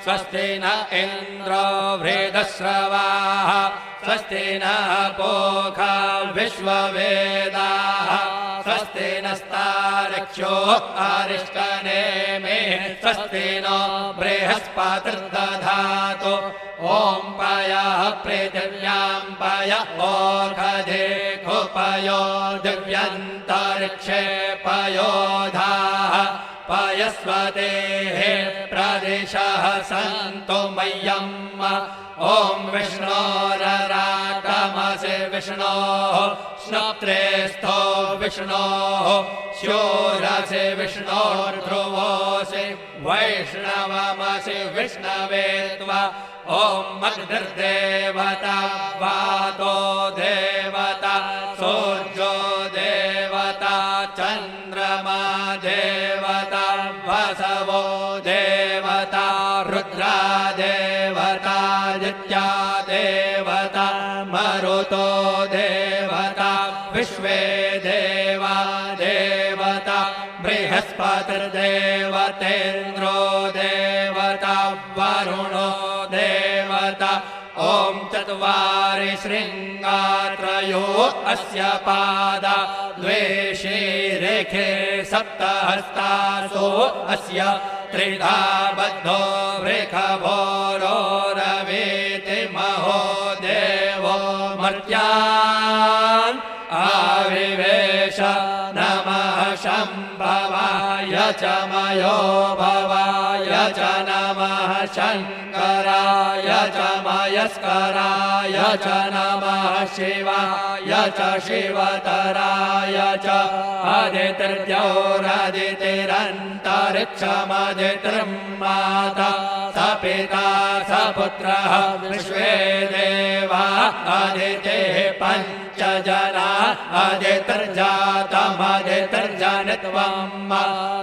स्वस्ति न इन्द्रो वृद्धश्रवाः स्वस्ति नः पूषा विश्ववेदाः स्वस्ति नस्तार्क्ष्यो अरिष्टनेमिः स्वस्ति नो बृहस्पतिर्दधातु ॐ पयः पृथिव्यां पय ओषधेषु पयो दिव्यन्तरिक्षे पयोधाः पयस्वतेः प्रदिशः सन्तु मह्यम् ॐ विष्णोरराटमसि विष्णोः स्नप्त्रेस्थो विष्णोः शूरसि विष्णोर्ध्रुवोऽसि वैष्णवमसि विष्णवे त्वा ॐ अग्निर्देवता वातो देवता सूर्यो देवता चन्द्रमा देवता वसवो देवता रुद्रा देवता आदित्या देवता मरुतो देवता विश्वे देवा देवता बृहस्पतिर्देवतेन्द्रो देवता वरुणो देवता ॐ चत्वारि शृङ्गात्रयो अस्य पादा द्वे शीरेखे सप्तहस्तासो अस्य त्रिधा बद्धो वृषभोरोरवीति महो देवो मर्त्यान् आविवेश नमः शम्भवाय च मयो भवाय च नमः शङ्कराय च मयस्कराय च नमः शिवाय च शिवतराय च आदितिर्द्यौरदितिरन्तरिक्षमदितिर्माता स पिता स पुत्रः विश्वे देवा आदितेः पञ्च जना आदितिर्जातमदितिर्जनित्वम्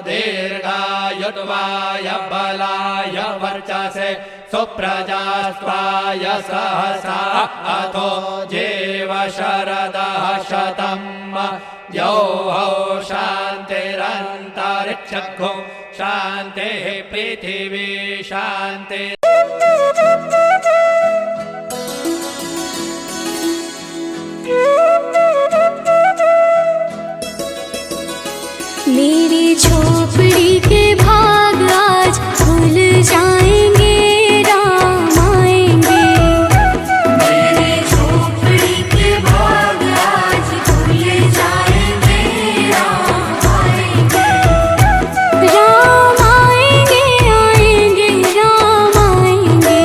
दीर्घायुत्वाय बलाय वर्चसे सुप्रजास्त्वाय सहसा अथो जीव शरदः शतम् यौः शान्तिरन्तरिक्षगुं शान्तिः पृथिवी शान्ति। मेरी झोपड़ी के भाग आज खुल जाएंगे, राम आएंगे। मेरी झोपड़ी के भाग आज खुल जाएंगे, राम आएंगे। राम आएंगे आएंगे राम आएंगे।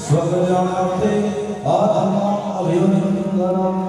સ્વગજાનાર્થે આત્મા અભિવંદનમ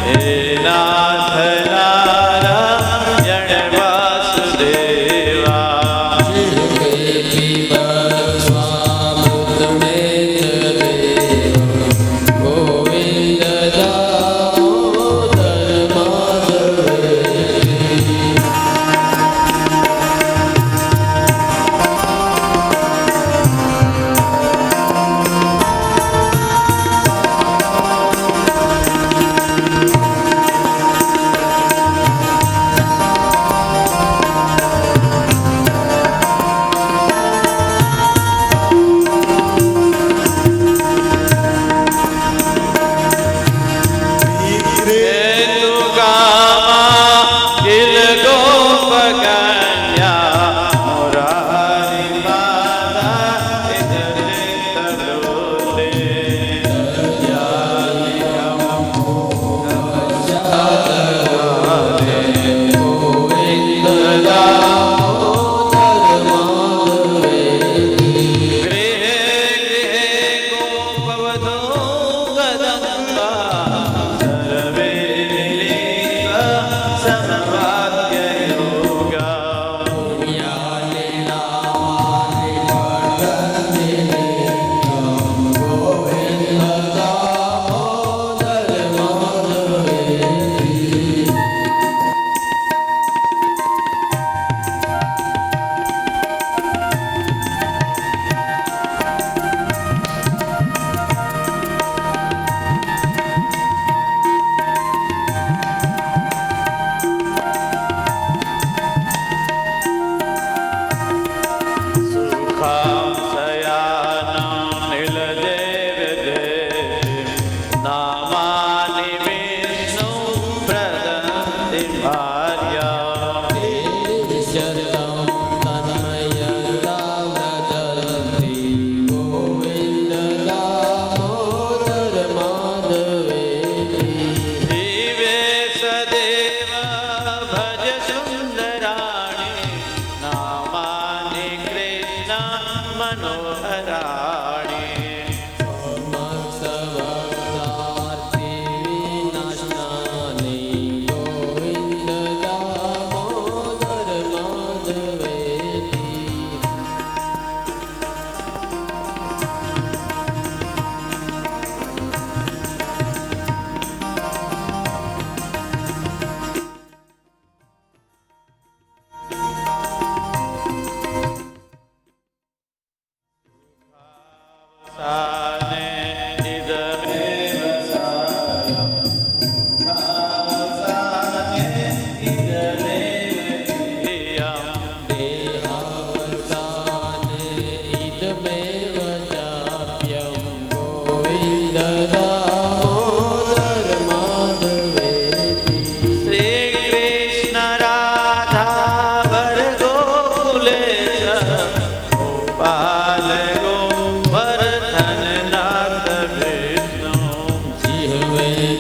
Hare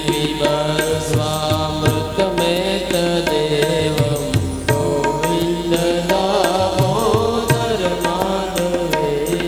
पिबस्वामृतमेतदेवं गोविन्द दामोदर माधवेति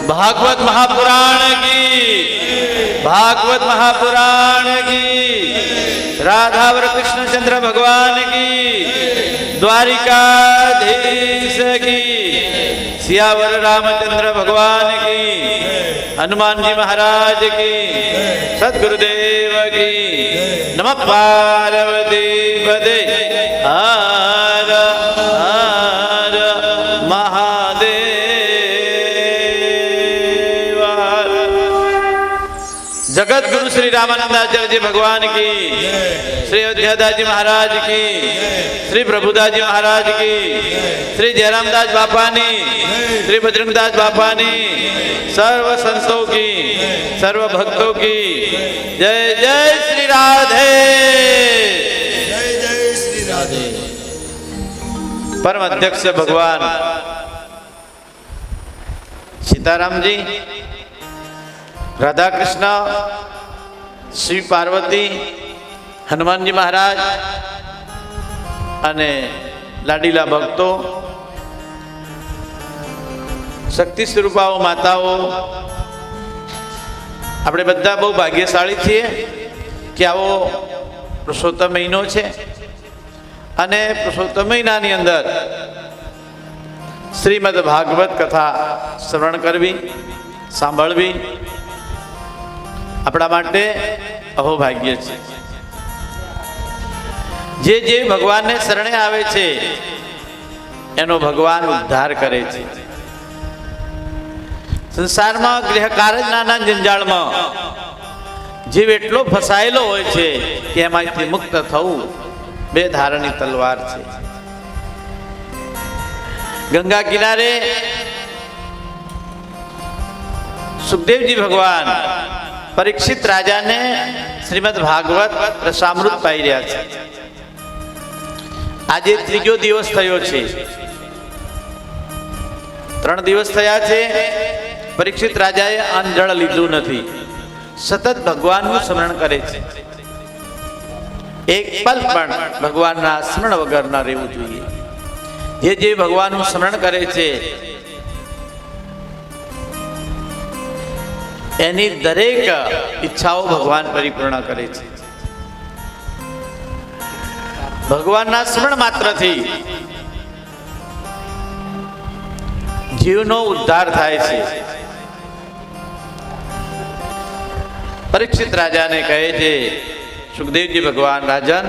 भागवत महापुराण की, भागवत महापुराण की। राधावर कृष्णचंद्र भगवान की, द्वारिकाधीश की, सियावर रामचंद्र भगवान की, हनुमान जी महाराज की, सद्गुरुदेव की। नमः पार्वती पदे हर हर महादेव। जगत गुरु श्री रामानंदाचार्य जी भगवान की, श्री अयोध्यादास जी महाराज की, श्री प्रभुदास जी महाराज की, श्री जयरामदास बापानी, श्री बजरंगदास बापानी, सर्व संतों की, सर्व भक्तों की जय जय श्री राधे। जय जय श्री राधे। परम अध्यक्ष भगवान सीताराम जी, राधा कृष्ण, श्री पार्वती, हनुमान जी महाराज અને લાડીલા ભક્તો, શક્તિ સ્વરૂપાઓ, માતાઓ, આપણે બધા બહુ ભાગ્યશાળી છીએ કે આવો પુરુષોત્તમ મહિનો છે અને પુરુષોત્તમ મહિનાની અંદર શ્રીમદ ભાગવત કથા શ્રવણ કરવી, સાંભળવી આપણા માટે અહોભાગ્ય છે। જે જે ભગવાનને શરણે આવે છે એનો ભગવાન ઉદ્ધાર કરે છે। સંસારમાં ગ્રહ કારજના જંજાળમાં જીવ એટલો ફસાયેલો હોય છે કે એમાંથી મુક્ત થવું બે ધારની તલવાર છે। ગંગા કિનારે સુખદેવજી ભગવાન પરીક્ષિત રાજાને શ્રીમદ ભાગવત રસામૃત પાઈ રહ્યા છે। આજે ત્રીજો દિવસ થયો છે, 3 દિવસ થયા છે, પરીક્ષિત રાજાએ અન્ન જળ લીધું નથી, સતત ભગવાનનું સ્મરણ કરે છે। એક પલ પણ ભગવાનના સ્મરણ વગર ન રહેવું જોઈએ। જે ભગવાનનું સ્મરણ કરે છે એની દરેક ઈચ્છાઓ ભગવાન પરિપૂર્ણ કરે છે। ભગવાનના સ્મરણ માત્રથી જીવનો ઉદ્ધાર થાય છે। પરીક્ષિત રાજાને કહે છે સુખદેવજી ભગવાન, રાજન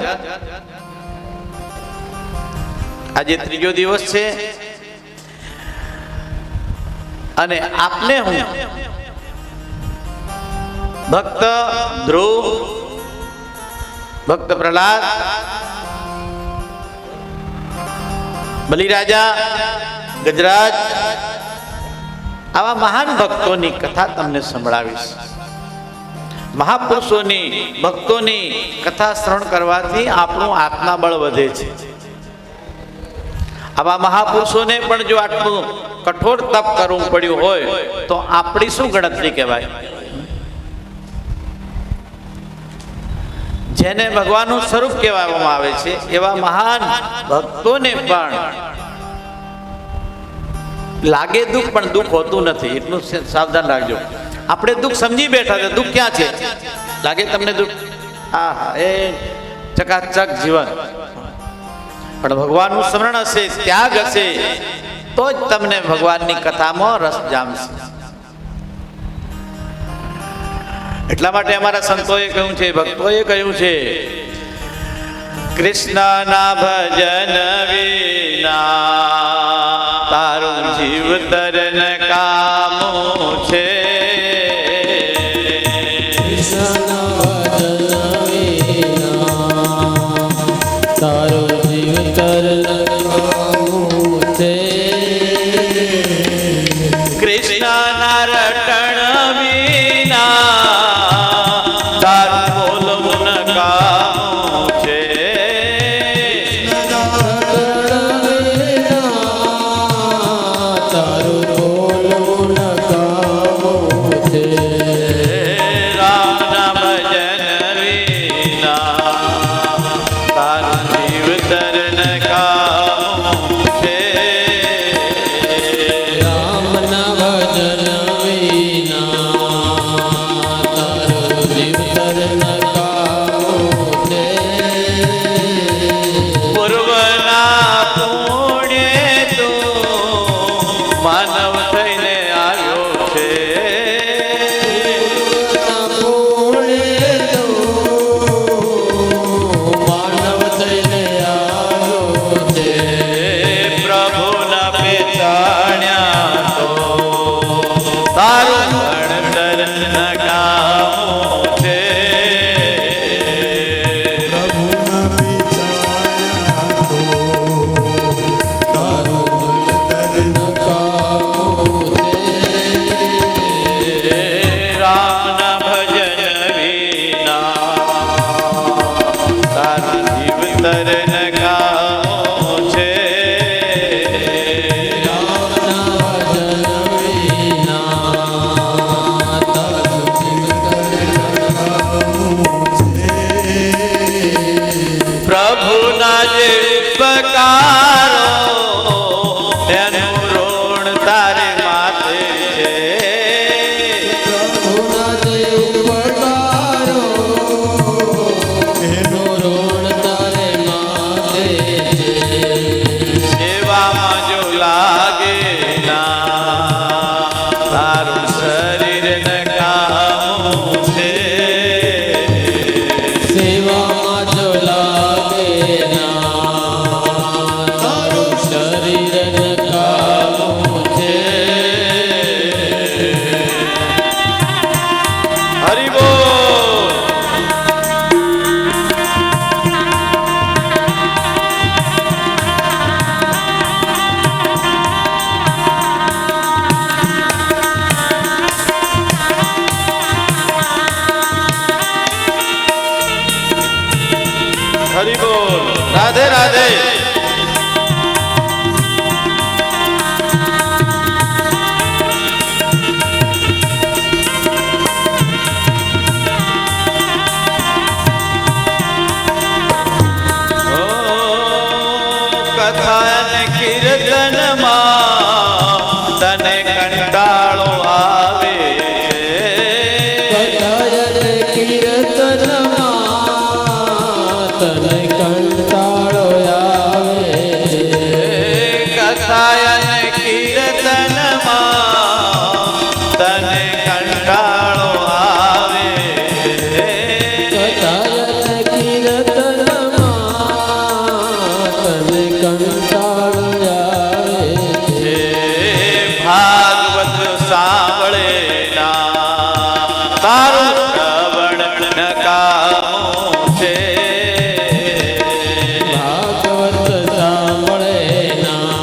આજે ત્રીજો દિવસ છે અને આપને હું ભક્ત ધ્રુવ, ભક્ત પ્રહલાદ, બલિરાજા, ગજરાજ આવા મહાન ભક્તોની કથા તમને સંભળાવીશ। મહાપુરુષોની, ભક્તોની કથા શ્રવણ કરવાથી આપણું આત્મા બળ વધે છે। આવા મહાપુરુષોને પણ જો આટલું કઠોર તપ કરવું પડ્યું હોય તો આપણી શું ગણતરી કહેવાય। જેને ભગવાનનું સ્વરૂપ કહેવામાં આવે છે એવા મહાન ભક્તોને પણ લાગે દુઃખ, પણ દુઃખ હોતું નથી, એટલું સાવધાન રાખજો। આપણે દુઃખ સમજી બેઠા છે, દુઃખ ક્યાં છે? લાગે તમને દુઃખ? હા, એ ચકાચક જીવન, પણ ભગવાનનું સ્મરણ હશે, ત્યાગ હશે તો જ તમને ભગવાનની કથામાં રસ જામશે। એટલા માટે અમારા સંતોએ કહ્યું છે, ભક્તોએ કહ્યું છે, કૃષ્ણના ભજન વિના તારું જીવતર ન કામું છે। તારો જીવતર ન કામું છે। કૃષ્ણના રટણ વિના તારું બોલવું ન કામું છે। તારું બોલવું ન કામું છે। રામ નામ ઉપકારો એનું ઋણ તારે માથે છે. પ્રભુના જે ઉપકારો એનો ઋણ તારે માથે છે. સેવામાં જો લાગે ના તારું શરીર નકામું છે. સેવામાં જો લાગે ના તારું શરીર નકામું છે. હરિ બોલ. હરિ બોલ. રાધે રાધે. ઓ કથા અને કીર્તનમાં તને કંટાળો આવે છે. કથાયન કીર્તનમાં તને કંટાળો આવે છે. કથાયન કીર્તનમાં તને કંટાળો આવે છે. કથાયન કીર્તનમાં તને કંટાળો આવે છે. ભાગવત સાંભળે ના તારું શ્રવણ નકામું છે. ભાગવત સાંભળે ના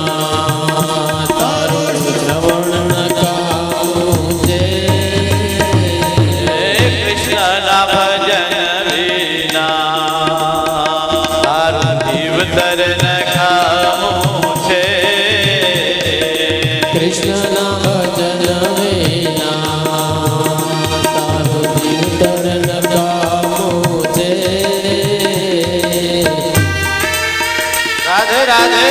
તારું શ્રવણ નકામું છે. કૃષ્ણના ભજન વિના તારું જીવતર નકામું છે. કૃષ્ણના ભજન વિના તારું જીવતર નકામું છે. રાધે રાધે.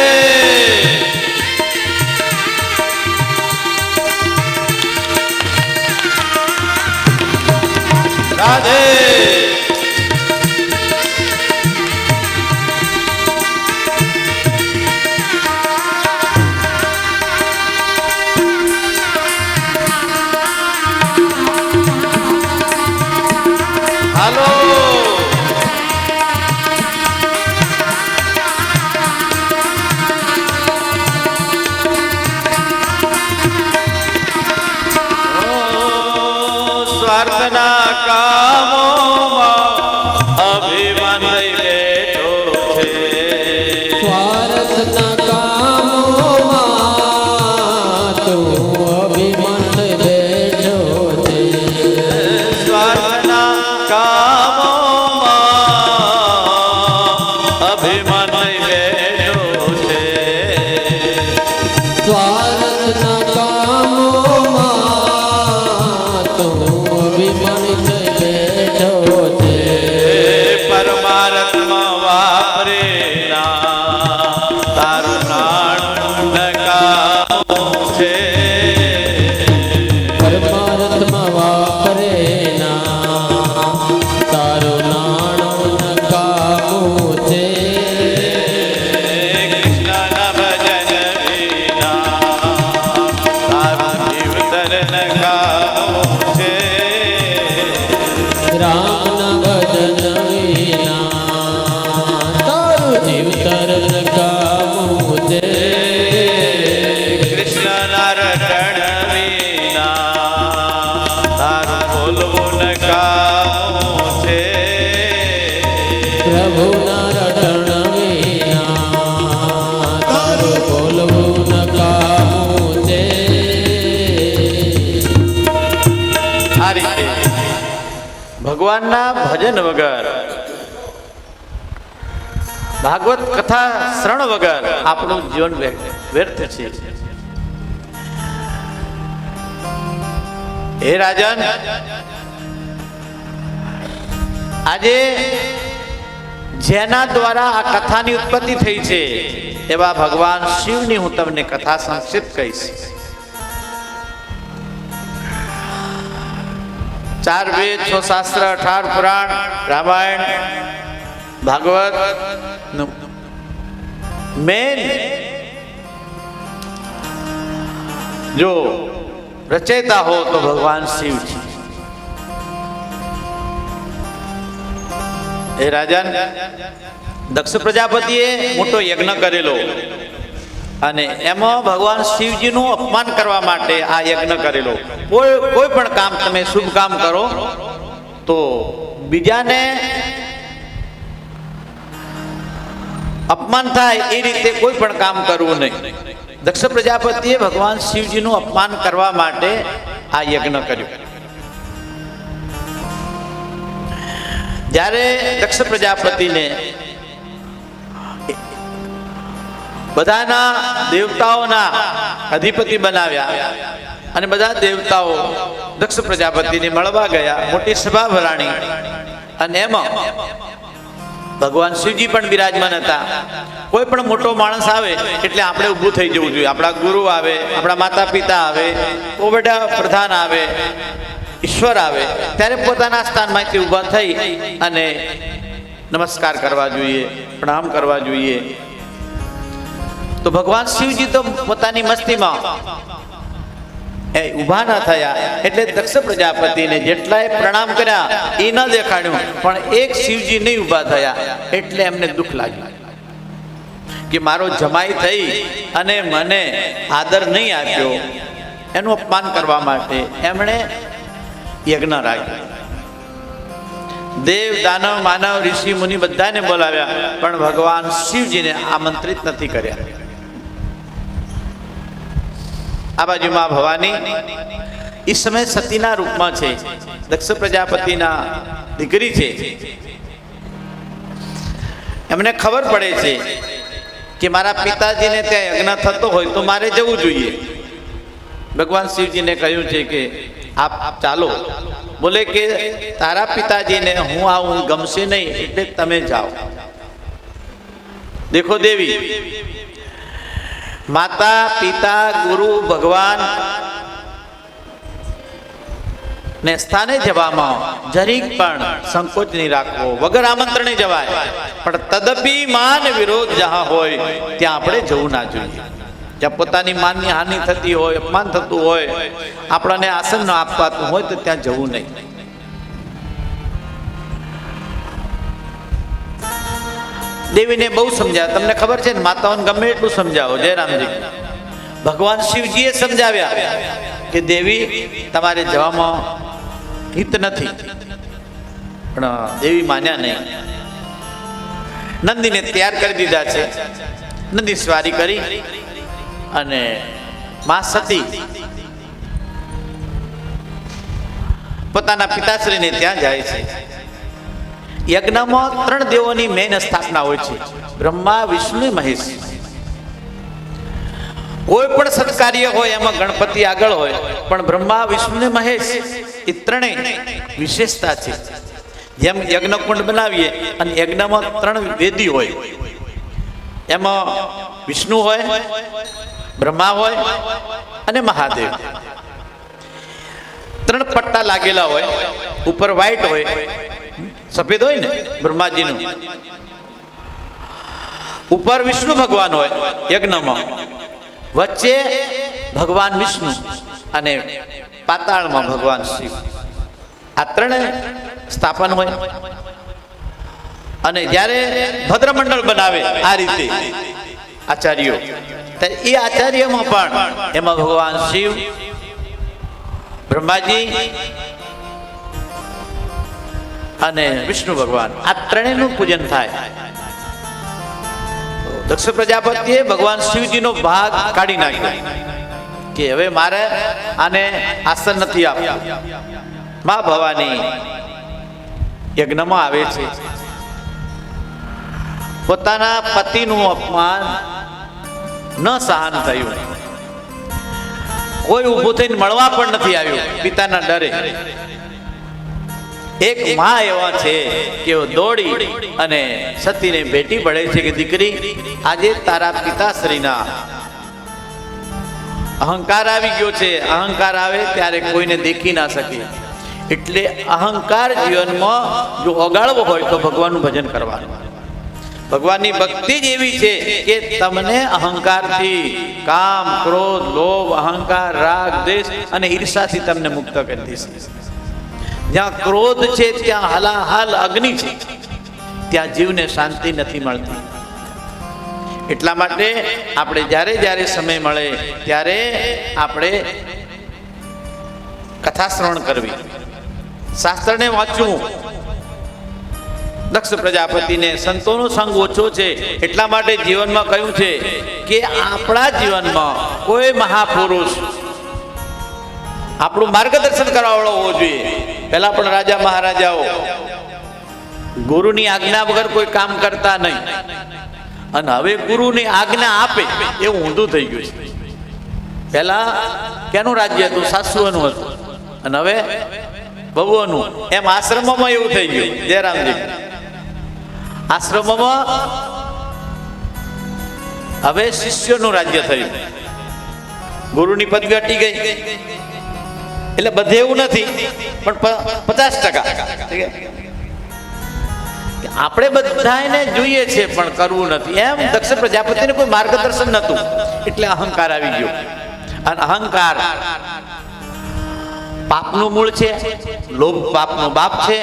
રાધે. હાલો. સ્વાર્થના કામોમાં અભિમાન લઈ બેઠો છે. સ્વાર્થના કામોમાં તું અભિમાન બેઠો છે. સ્વાર્થના કામોમાં અભિમાન લઈ બેઠો છે. સ્વાર્થના કામોમાં તું અભિમાન બેઠો છે. પરમાત્મા વાપરે ના તારું નાણું નકામું છે. પરમાત્મા વાપરે ના તારું નાણું નકામું છે. કૃષ્ણના ભજન વિના તારું જીવતર નકામું છે. રામના ભજન વિના તારું જીવતર નકામું છે. કૃષ્ણના રટણ વિના તારું બોલવું નકામું છે. પ્રભુના રટણ વિના તારું બોલવું નકામું છે. આ રીતે ભગવાનના ભજન વગર ભાગવત કથા શ્રવણ વગર આપણું જીવન વ્યર્થ છે. હે રાજન, આજે જેના દ્વારા આ કથાની ઉત્પત્તિ થઈ છે એવા ભગવાન શિવની હું તમને કથા સંક્ષિપ્ત કહીશ. 4 વેદ, 6 શાસ્ત્ર, 18 પુરાણ, રામાયણ, ભાગવત મેન જો રચયિતા હો તો ભગવાન શિવ છે. એ રાજા દક્ષ પ્રજાપતિએ મોટો યજ્ઞ કરેલો અને એમાં ભગવાન શિવજીનું અપમાન કરવા માટે આ યજ્ઞ કરેલો. કોઈ પણ કામ તમે શુભ કામ કરો તો બીજાને અપમાન થાય એ રીતે કોઈ પણ કામ કરવું નહીં. દક્ષ પ્રજાપતિએ ભગવાન શિવજીનું અપમાન કરવા માટે આ યજ્ઞ કર્યું. જ્યારે દક્ષ પ્રજાપતિને બધાના દેવતાઓના અધિપતિ બનાવ્યા અને બધા દેવતાઓ દક્ષ પ્રજાપતિને મળવા ગયા. મોટી સભા ભરાણી અને એમાં ભગવાન શિવજી પણ બિરાજમાન હતા. કોઈ પણ મોટો માણસ આવે એટલે આપણે ઊભું થઈ જવું જોઈએ. આપણા ગુરુ આવે, આપણા માતા પિતા આવે, બહુ બધા પ્રધાન આવે, ઈશ્વર આવે ત્યારે પોતાના સ્થાનમાંથી ઊભા થઈ અને નમસ્કાર કરવા જોઈએ, પ્રણામ કરવા જોઈએ. તો ભગવાન શિવજી તો પોતાની મસ્તીમાં એ ઊભા ન થયા એટલે દક્ષ પ્રજાપતિને જેટલાએ પ્રણામ કર્યા એ ન દેખાડ્યું, પણ એક શિવજી નહીં ઊભા થયા એટલે એમને દુઃખ લાગ્યું કે મારો જમાઈ થઈ અને મને આદર નહીં આપ્યો. એનું અપમાન કરવા માટે એમણે યજ્ઞ રાખ્યો. દેવ, દાનવ, માનવ, ઋષિ, મુનિ બધાને બોલાવ્યા પણ ભગવાન શિવજીને આમંત્રિત નથી કર્યા. આ બાજુ માં ભવાની એ સમય સતીના રૂપમાં છે, દક્ષ પ્રજાપતિના દીકરી છે. એમને ખબર પડે છે કે મારા પિતાજીને ત્યાં યજ્ઞ થતો હોય તો મારે જવું જોઈએ. ભગવાન શિવજીને કહ્યું છે કે આપ ચાલો. બોલે કે તારા પિતાજીને હું આવું ગમશે નહીં એટલે તમે જાઓ. દેખો દેવી, માતા પિતા ગુરુ ભગવાન ને સ્થાને જવામાં જરીક પણ સંકોચ નહીં રાખવો, વગર આમંત્રણે જવાય. પણ તદપી માન વિરોધ જ્યાં હોય ત્યાં આપણે જવું ના જોઈએ. જ્યાં પોતાની માનની હાનિ થતી હોય, અપમાન થતું હોય, આપણને આસન ન આપવાતું હોય તો ત્યાં જવું નહીં. દેવીને બહુ સમજાવ્યા. તમને ખબર છે ને, માતાઓને ગમે એટલું સમજાવો. જયરામજી ભગવાન શિવજીએ સમજાવ્યા કે દેવી તમારે જવામાં હિત નથી, પણ દેવી માન્યા નહીં. નંદીને તૈયાર કરી દીધા છે. નંદી સ્વારી કરી અને મા સતી પોતાના પિતાશ્રીને ત્યાં જાય છે. યજ્ઞમાં 3 દેવોની મેન સ્થાપના હોય છે, બ્રહ્મા, વિષ્ણુ, મહેશ. કોઈ પણ સત્કાર્ય હોય એમાં ગણપતિ આગળ હોય, પણ બ્રહ્મા, વિષ્ણુ, મહેશ એ 3 વિશેષતા છે. જેમ યજ્ઞકુંડ બનાવીએ અને યજ્ઞમાં 3 વેદી હોય, એમાં વિષ્ણુ હોય, બ્રહ્મા હોય અને મહાદેવ. 3 પટ્ટા લાગેલા હોય, ઉપર વ્હાઈટ હોય, સફેદ હોય ને બ્રહ્માજીનું, ઉપર વિષ્ણુ ભગવાન હોય યજ્ઞમાં, વચ્ચે ભગવાન વિષ્ણુ અને પાતાળમાં ભગવાન શિવ. આ 3 સ્થાપન હોય. અને જ્યારે ભદ્રમંડળ બનાવે આ રીતે આચાર્યો, એ આચાર્યમાં પણ એમાં ભગવાન શિવ, બ્રહ્માજી અને વિષ્ણુ ભગવાન, આ 3નું પૂજન થાય. દક્ષ પ્રજાપતિએ ભગવાન શિવજીનો ભાગ કાઢી નાખ્યો કે હવે મારે આને આસન નથી આપવું. મા ભવાની યજ્ઞમાં આવે છે. પોતાના પતિનું અપમાન ન સહન થયું. કોઈ ઊભું થઈને મળવા પણ નથી આવ્યું પિતાના ડરે. એક માં એવા છે કે દોડી અને સતીને ભેટી પડે છે કે દીકરી, આજે તારા પિતાશ્રીના અહંકાર આવી ગયો છે. અહંકાર આવે ત્યારે કોઈને દેખી ના શકે, એટલે અહંકાર જીવનમાં જો ઓગાળવો હોય તો ભગવાનનું ભજન કરવાનું. ભગવાનની ભક્તિ જ એવી છે કે તમને અહંકારથી, કામ, ક્રોધ, લોભ, અહંકાર, રાગ, દ્વેષ અને ઈર્ષાથી તમને મુક્ત કરી દેશે. જ્યાં ક્રોધ છે ત્યાં હાલાહાલ અગ્નિ છે, ત્યાં જીવને શાંતિ નથી મળતી. એટલા માટે આપણે જ્યારે જ્યારે સમય મળે ત્યારે આપણે કથા શ્રવણ કરવી, શાસ્ત્રને વાંચવું. દક્ષ પ્રજાપતિને સંતોનો સંગ ઓછો છે, એટલા માટે જીવનમાં કહ્યું છે કે આપણા જીવનમાં કોઈ મહાપુરુષ આપણું માર્ગદર્શન કરવાવાળો હોવો જોઈએ. પહેલા પણ રાજા મહારાજાઓ ગુરુની આજ્ઞા વગર કોઈ કામ કરતા નહીં, અને હવે ગુરુની આજ્ઞા આપે એવું ઊંધું થઈ ગયું છે. પહેલા કેનું રાજ્ય હતું? સાસુઓનું હતું, અને હવે બહુઓનું. એમ આશ્રમોમાં એવું થઈ ગયું. જયરામજી, આશ્રમોમાં હવે શિષ્યોનું રાજ્ય થયું. ગુરુની પદવી હટી ગઈ. એટલે બધે એવું નથી, પણ 50%. આપણે બધાને જોઈએ છે પણ કરવું નથી. એમ દક્ષ પ્રજાપતિને કોઈ માર્ગદર્શન નહોતું, એટલે અહંકાર આવી ગયો. અને અહંકાર પાપનું મૂળ છે, લોભ પાપનો બાપ છે.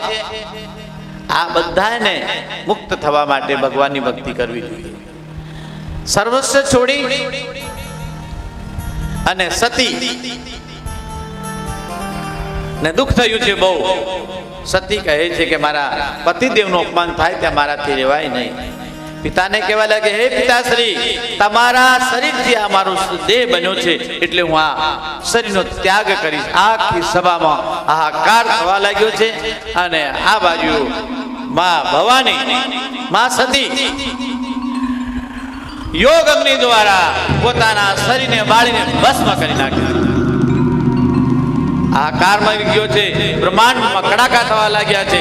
આ બધાને મુક્ત થવા માટે ભગવાનની ભક્તિ કરવી જોઈએ. સર્વસ્વ છોડી અને સતી ને દુઃખ થયું છે બહુ. સતી કહે છે કે મારા પતિદેવનું અપમાન થાય ત્યાં મારાથી રહેવાય નહીં. પિતાને કહેવા લાગે, હે પિતાશ્રી, તમારા શરીરથી આ મારો દેહ બન્યો છે, એટલે હું આ શરીરનો ત્યાગ કરીશ. આખી સભામાં હાહાકાર થવા લાગ્યો છે. અને આ બાજુ માં ભવાની, માં સતી યોગ અગ્નિ દ્વારા પોતાના શરીરને બાળીને ભસ્મ કરી નાખ્યું. આકારમાં આવી ગયો છે, બ્રહ્માંડમાં કડાકા થવા લાગ્યા છે.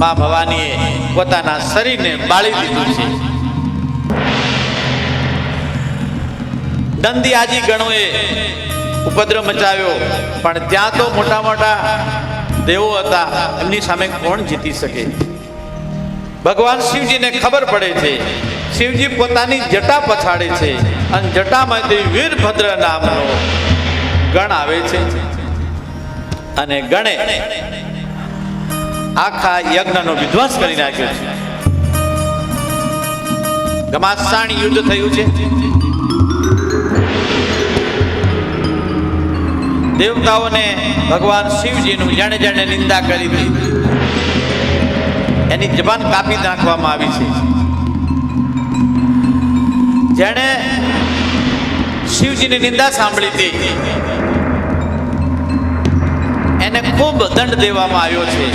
માં ભવાનીએ પોતાના શરીરને બાળી દીધું છે. દંડી આજી ગણોએ ઉપદ્રવ મચાવ્યો, પણ ત્યાં તો મોટા મોટા દેવો હતા, એમની સામે કોણ જીતી શકે? ભગવાન શિવજીને ખબર પડે છે. શિવજી પોતાની જટા પછાડે છે, અને જટામાંથી વીરભદ્ર નામનો ગણ આવે છે. અને ગણે આખા યજ્ઞનો વિધ્વંસ કરી નાખ્યો છે. ઘમાસાણ યુદ્ધ થયું છે. દેવતાઓને ભગવાન શિવજીનું જેણે જેણે નિંદા કરી હતી એની જબાન કાપી નાખવામાં આવી છે. જેણે શિવજીની નિંદા સાંભળી હતી એને ખૂબ દંડ દેવામાં આવ્યો છે.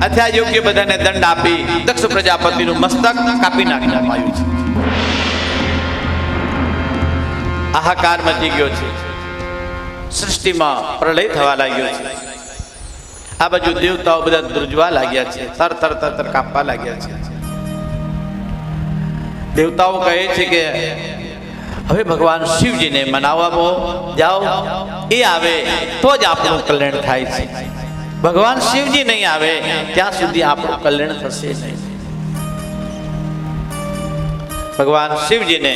અથા યોગ્ય બધાને દંડ આપી દક્ષ પ્રજાપતિનું મસ્તક કાપી નાખવામાં આવ્યું છે. હાહાકાર મચી ગયો છે. સૃષ્ટિમાં પ્રલય થવા લાગ્યો છે. આ બાજુ દેવતાઓ બધા ધ્રુજવા લાગ્યા છે, તર તર તર તર કાપવા લાગ્યા છે. દેવતાઓ કહે છે કે હવે ભગવાન શિવજીને મનાવવા જાઓ, એ આવે તો જ આપણું કલ્યાણ થાય છે. ભગવાન શિવજી નહીં આવે ત્યાં સુધી આપણું કલ્યાણ થશે નહીં. ભગવાન શિવજીને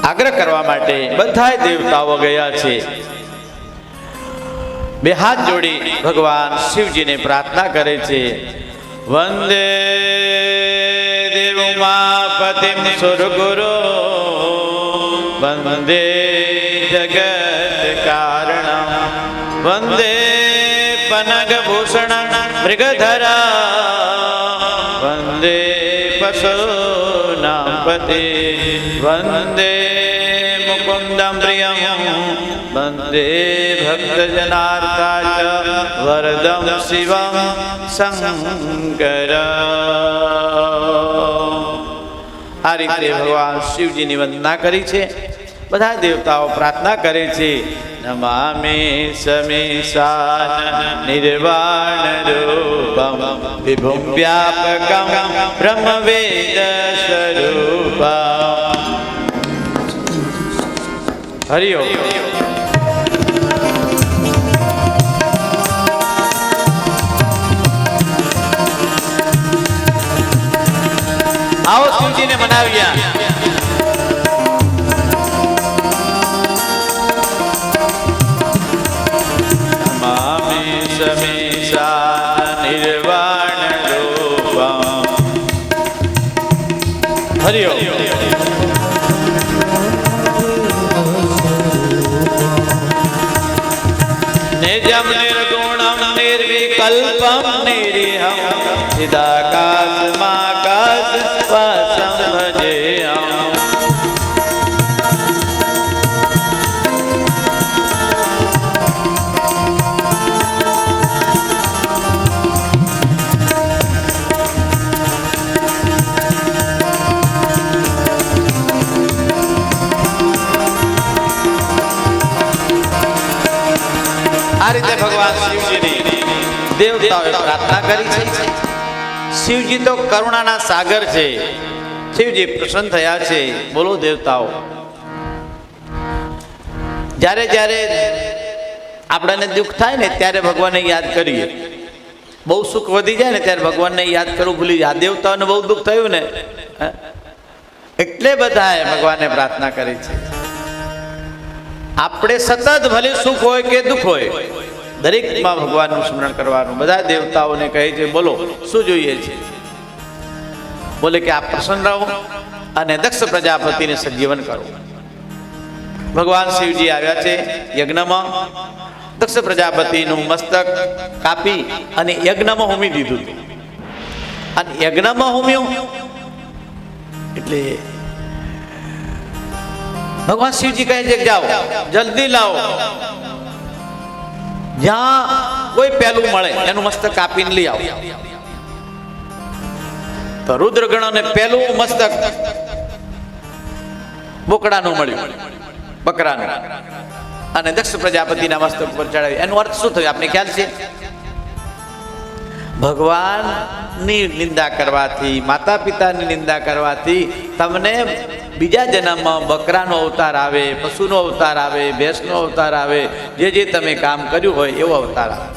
આગ્રહ કરવા માટે બધા દેવતાઓ ગયા છે. બે હાથ જોડી ભગવાન શિવજીને પ્રાર્થના કરે છે. વંદે દેવોમાપતિમ સુરગુરો વંદે જગત કારણમ વંદે પનગભૂષણ મૃગધરા વંદે પશુનામ પતે વંદે મુકુંદમ પ્રિયમ વંદે ભક્તજનાર્થાય વરદમ શિવમ શંકર. આ રીતે ભગવાન શિવજીની વંદના કરી છે. બધા દેવતાઓ પ્રાર્થના કરે છે, નમામિ સમીશાન નિર્વાણ રૂપમ વિભુમ વ્યાપકમ બ્રહ્મવેદ સ્વરૂપમ. હરિ ઓમ. આવો શિવજીને મનાવ્યા. નમામિ સમીશાન નિર્વાણ રૂપમ. હરિ ઓમ. નિજમ નિર્ગુણમ નિર્વિકલ્પમ નિરીહમ ચિદાકાશમાકાશ વાસમ ભજેયમ. આ રીતે ભગવાન શિવજીની દેવતાઓએ પ્રાર્થના કરી છે. શિવજી તો કરુણાના સાગર છે. શિવજી પ્રસન્ન થયા છે. બોલો દેવતાઓ. જ્યારે જ્યારે આપણને દુઃખ થાય ને ત્યારે ભગવાનને યાદ કરીએ. બહુ સુખ વધી જાય ને ત્યારે ભગવાનને યાદ કરવું ભૂલી જાય. દેવતાઓને બહુ દુઃખ થયું ને એટલે બધાએ ભગવાનને પ્રાર્થના કરી છે. આપણે સતત ભલે સુખ હોય કે દુઃખ હોય દરેકમાં ભગવાનનું સ્મરણ કરવાનું. બધા દેવતાઓને કહે છે, બોલો શું જોઈએ છે? બોલે કે આપ પ્રસન્ન રહો અને દક્ષ પ્રજાપતિને સજીવન કરો. ભગવાન શિવજી આવ્યા છે યજ્ઞમાં. દક્ષ પ્રજાપતિનું મસ્તક કાપી અને યજ્ઞમાં હોમી દીધું હતું. અને યજ્ઞમાં હોમ્યું એટલે ભગવાન શિવજી કહે છે, જાઓ જલ્દી લાવો, જ્યાં કોઈ પહેલું મળે એનું મસ્તક કાપીને લઈ આવો. તો રુદ્રગણોને પહેલું મસ્તક બોકડાનું મળ્યું, બકરાનું, અને દક્ષ પ્રજાપતિના મસ્તક પર ચડાવ્યું. એનો અર્થ શું થયો આપને ખ્યાલ છે? ભગવાનની નિંદા કરવાથી, માતા પિતાની નિંદા કરવાથી તમને બીજા જન્મમાં બકરાનો અવતાર આવે, પશુનો અવતાર આવે, ભેંસનો અવતાર આવે, જે તમે કામ કર્યું હોય એવો અવતાર આવે.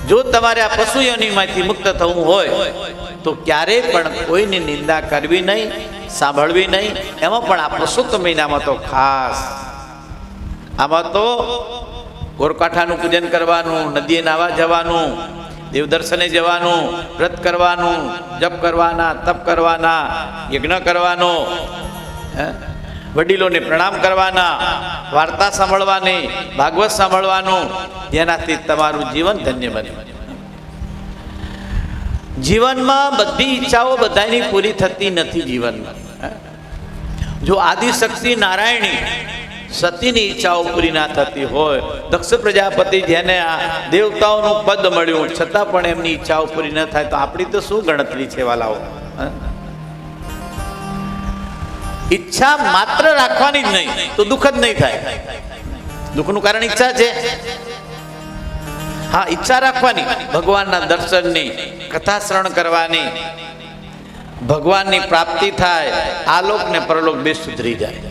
જો તમારે આ પશુ યોનિમાંથી મુક્ત થવું હોય તો ક્યારેય પણ કોઈની નિંદા કરવી નહીં, સાંભળવી નહીં. એમાં પણ આ પુરુષોત્તમ મહિનામાં તો ખાસ, આમાં તો ગોરકાંઠાનું પૂજન કરવાનું, નદીએ નાવા જવાનું, દેવદર્શને જવાનું, વ્રત કરવાનું, જપ કરવાના, તપ કરવાના, યજ્ઞ કરવાનો, વડીલોને પ્રણામ કરવાના, વાર્તા સાંભળવાની, ભાગવત સાંભળવાનું, જેનાથી તમારું જીવન ધન્ય બને. જીવનમાં બધી ઈચ્છાઓ બધાની પૂરી થતી નથી. જીવનમાં જો આદિશક્તિ નારાયણી સતીની ઈચ્છાઓ પૂરી ના થતી હોય, દક્ષ પ્રજાપતિ જેને આ દેવતાઓનું પદ મળ્યું છતાં પણ એમની ઈચ્છાઓ પૂરી ન થાય તો આપણી તો શું ગણતરી છે વાલાઓ? ઈચ્છા માત્ર રાખવાની જ નહીં તો દુઃખ જ નહીં થાય. દુઃખનું કારણ ઈચ્છા છે. હા, ઈચ્છા રાખવાની, ભગવાનના દર્શનની, કથા શ્રવણ કરવાની, ભગવાનની પ્રાપ્તિ થાય, આલોક ને પરલોક બે સુધરી જાય.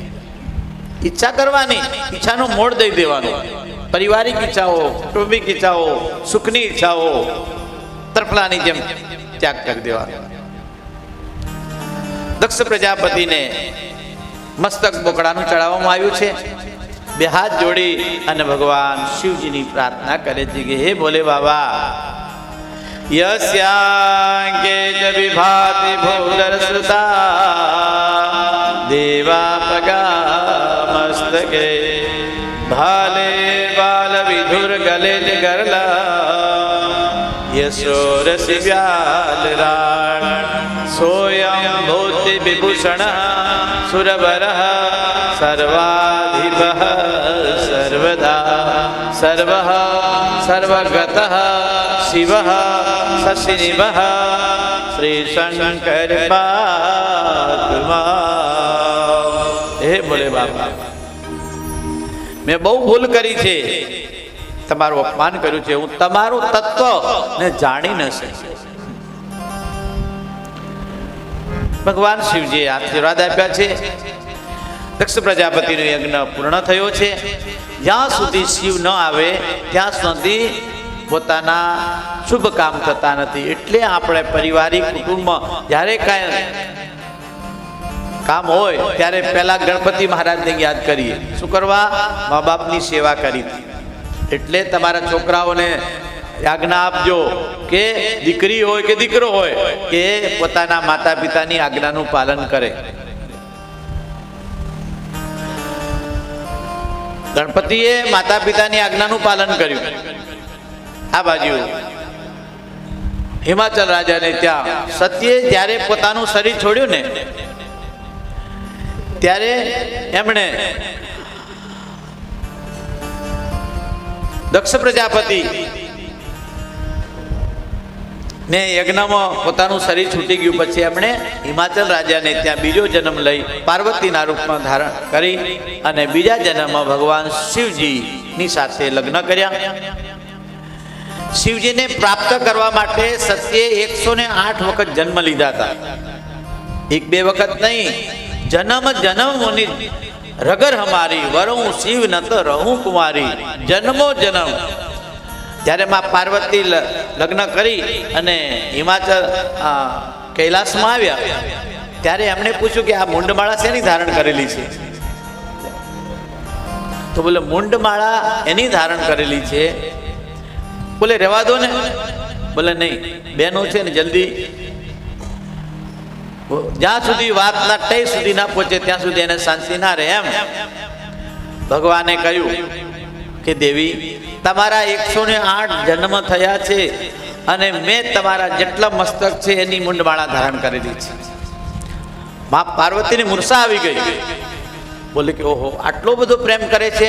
ઈચ્છા કરવાની, ઈચ્છાનો મોડ દઈ દેવાનો. પારિવારિક ઈચ્છાઓ, કૌટુંબિક ઈચ્છાઓ, સુખની ઈચ્છાઓ તરફલાની જેમ ત્યાગ કરી દેવાનો. દક્ષ પ્રજાપતિને મસ્તક બોકડાનું ચડાવવામાં આવ્યું છે. બે હાથ જોડી અને ભગવાન શિવજીની પ્રાર્થના કરે છે કે હે ભોલે બાબા, યસ્યાંકે જ વિભાતિ ભૂદરસુતા દેવા પગામસ્તકે ભાલે બાલ વિધુર ગલે જ ગરલા યશોરસી વ્યાલ રાણ સોયં ભૂતિ વિભૂષણ સુરવર સર્વાધિપ સર્વદા સર્વ સર્વગત શિવ શશિનિભ શ્રી શંકર હે બોલે બાપા, મેં બહુ ભૂલ કરી છે, તમારું અપમાન કર્યું છે, હું તમારું તત્વ ને જાણી ન શકી. ભગવાન શિવજીએ આશીર્વાદ આપ્યા છે. દક્ષ પ્રજાપતિનો યજ્ઞ પૂર્ણ થયો છે. જ્યાં સુધી શિવ ન આવે ત્યાં સુધી પોતાના શુભ કામ થતા નથી. એટલે આપણે પારિવારિક કુટુંબમાં જ્યારે કાંઈ કામ હોય ત્યારે પહેલા ગણપતિ મહારાજને યાદ કરીએ. શું કરવા? મા બાપની સેવા કરી. એટલે તમારા છોકરાઓને આજ્ઞા આપજો કે દીકરી હોય કે દીકરો હોય કે પોતાના માતા પિતાની આજ્ઞાનું પાલન કરે. ગણપતિએ માતા પિતાની આજ્ઞાનું પાલન કર્યું. આ બાજુ હિમાચલ રાજાને ત્યાં સત્યે જ્યારે પોતાનું શરીર છોડ્યું ને ત્યારે એમણે દક્ષ પ્રજાપતિ ને યજ્ઞમાં પોતાનું શરીર છૂટી ગયું. પછી એમણે હિમાચલ રાજાને ત્યાં બીજો જન્મ લઈ પાર્વતીના રૂપમાં ધારણ કરી અને બીજા જન્મમાં ભગવાન શિવજીની સાથે લગ્ન કર્યા. શિવજીને પ્રાપ્ત કરવા માટે સત્યે 108 વખત જન્મ લીધા હતા. એક બે વખત નહીં, જન્મ જન્મ મુનિ રગર હમારી, વરું શિવ ન તો રહું કુમારી. જન્મો જન્મ. જ્યારે માં પાર્વતી લગ્ન કરી અને હિમાચલ કૈલાસમાં આવ્યા ત્યારે એમણે પૂછ્યું કે આ મુંડમાળા શેની ધારણ કરેલી છે? તો બોલે મુંડમાળા એની ધારણ કરેલી છે. બોલે રહેવા દો ને. બોલે નહીં, બેનો છે ને જલ્દી જ્યાં સુધી વાત ના ટઈ સુધી ના પહોંચે ત્યાં સુધી એને શાંતિ ના રહે. એમ ભગવાને કહ્યું કે દેવી, તમારા 108 જન્મ થયા છે અને મેં તમારા જેટલા મસ્તક છે એની મુંડમાળા ધારણ કરેલી છે. માં પાર્વતીની મૂર્છા આવી ગઈ. બોલે કે ઓહો, આટલો બધો પ્રેમ કરે છે.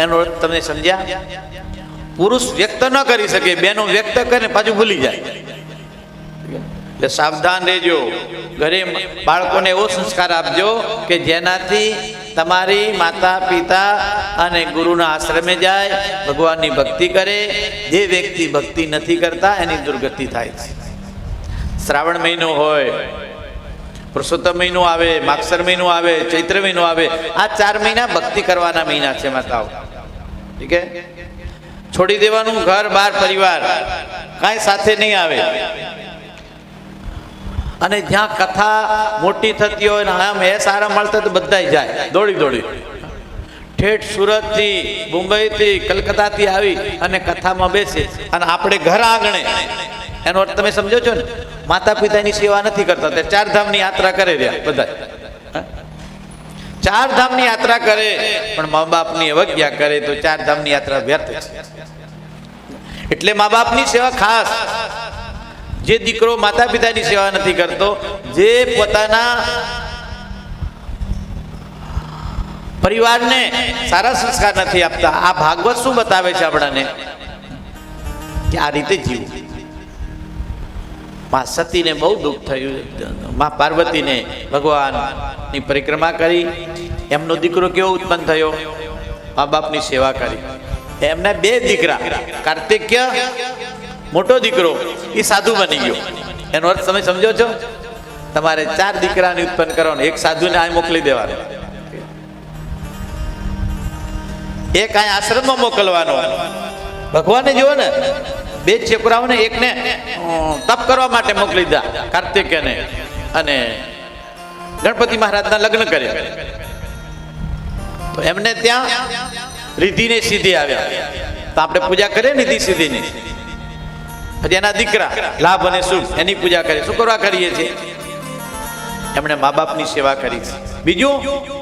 એનો અર્થ તમે સમજ્યા? પુરુષ વ્યક્ત ન કરી શકે, બેનો વ્યક્ત કરે પાછું ભૂલી જાય. એટલે સાવધાન રહેજો. ઘરે બાળકોને એવો સંસ્કાર આપજો કે જેનાથી તમારી માતા પિતા અને ગુરુના આશ્રમે જાય, ભગવાનની ભક્તિ કરે. જે વ્યક્તિ ભક્તિ નથી કરતા એની દુર્ગતિ થાય છે. શ્રાવણ મહિનો હોય, પુરુષોત્તમ મહિનો આવે, માગસર મહિનો આવે, ચૈત્ર મહિનો આવે, આ 4 મહિના ભક્તિ કરવાના મહિના છે માતાઓ. ઠીક છે? છોડી દેવાનું ઘર બાર પરિવાર, કાંઈ સાથે નહીં આવે. અને જ્યાં કથા મોટી થતી હોય ને આમ એ સારા મળતા તો બધા જાય દોડી દોડી. ઠેઠ સુરતથી, મુંબઈથી, કલકત્તાથી આવી અને કથામાં બેસે અને આપણે ઘર આંગણે. એનો અર્થ તમે સમજો છો ને? માતા પિતાની સેવા નથી કરતા. તે 4 ધામની યાત્રા કરે રહ્યા બધા. 4 ધામની યાત્રા કરે પણ મા બાપની અવજ્ઞા કરે તો 4 ધામની યાત્રા વ્યર્થ છે. એટલે મા બાપની સેવા ખાસ. જે દીકરો માતા પિતાની સેવા નથી કરતો, જે પોતાના પરિવારને સારા સંસ્કાર નથી આપતા, આ ભાગવત શું બતાવે છે આપણાને? કે આ રીતે જીવવું. માં સતીને બહુ દુઃખ થયું. માં પાર્વતીને ભગવાનની પરિક્રમા કરી, એમનો દીકરો કેવો ઉત્પન્ન થયો? મા બાપની સેવા કરી. એમના 2 દીકરા, કાર્તિકેય મોટો દીકરો એ સાધુ બની ગયો. એનો અર્થ તમે સમજો છો? તમારે 4 દીકરાને ઉત્પન્ન કરવાનો, એક સાધુને આ મોકલી દેવાનો, એક આ આશ્રમમાં મોકલવાનો. ભગવાને જુઓ ને, 2 છોકરાઓને, એકને તપ કરવા માટે મોકલી દીધા કાર્તિકેયને, અને ગણપતિ મહારાજના લગ્ન કર્યા. તો એમને ત્યાં રિદ્ધિને સિદ્ધિ આવ્યા. તો આપણે પૂજા કરીએ નિધિ સિદ્ધિની. પછી એના દીકરા લાભ અને સુખ, એની પૂજા કરીએ. શું કરવા કરીએ છીએ? એમણે મા બાપની સેવા કરી છે. બીજું,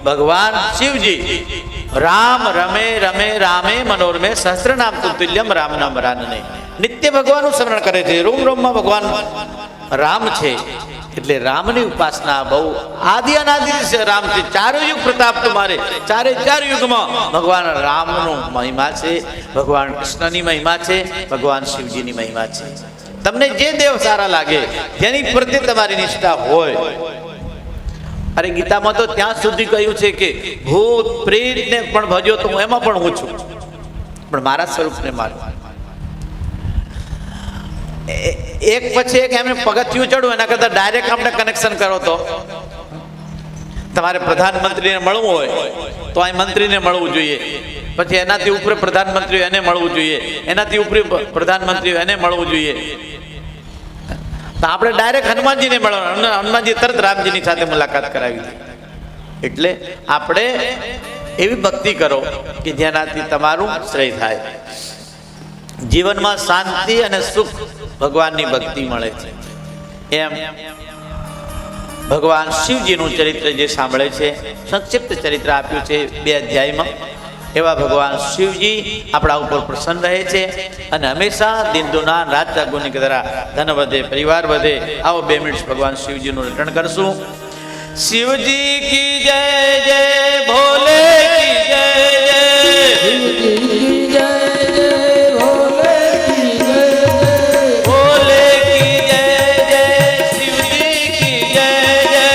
ભગવાન શિવજી રામ રમે રમે રામે મનોરમે સહસ્રનામ તુલ્યમ રામ નામ રાનને. નિત્ય ભગવાનનું સ્મરણ કરે છે. રોમ રોમમાં ભગવાન રામ છે. એટલે રામની ઉપાસના બહુ આદિ અનાદિ રામ છે. 4 યુગ પ્રતાપ તમારે, 4 યુગમાં ભગવાન રામનું મહિમા છે, ભગવાન કૃષ્ણની મહિમા છે, ભગવાન શિવજીની મહિમા છે. તમને જે દેવ સારા લાગે, જેની પ્રત્યે તમારી નિષ્ઠા હોય અરે ગીતામાં તો ત્યાં સુધી કહ્યું છે કે ભૂત પ્રેતને પણ ભજ્યો તો હું એમાં પણ હું છું, પણ મારા સ્વરૂપને મારું. એક પછી એક એમને પગથિયું ચડવું એના કરતાં ડાયરેક્ટ આપણે કનેક્શન કરો. તો તમારે પ્રધાનમંત્રીને મળવું હોય તો અહીં મંત્રીને મળવું જોઈએ, પછી એનાથી ઉપર પ્રધાનમંત્રી એને મળવું જોઈએ, એનાથી ઉપર પ્રધાનમંત્રી એને મળવું જોઈએ. તો આપણે ડાયરેક્ટ હનુમાનજીને મળવાનું, હનુમાનજી તરત રામજીની સાથે મુલાકાત કરાવી દે. એટલે આપણે એવી ભક્તિ કરો કે જેનાથી તમારું શ્રેય થાય. જીવનમાં શાંતિ અને સુખ ભગવાનની ભક્તિ મળે છે. એમ ભગવાન શિવજીનું ચરિત્ર જે સાંભળે છે, સંક્ષિપ્ત ચરિત્ર આપ્યું છે 2 અધ્યાયમાં. એવા ભગવાન શિવજી આપણા ઉપર પ્રસન્ન રહે છે અને હંમેશા દિન દુના રાત જાગુની દ્વારા ધન વધે, પરિવાર વધે. આવો 2 મિનિટ ભગવાન શિવજીનું રટણ કરશું. શિવજી કી જય જય, ભોલે કી જય જય, ભોલે કી જય જય, શિવજી કી જય જય,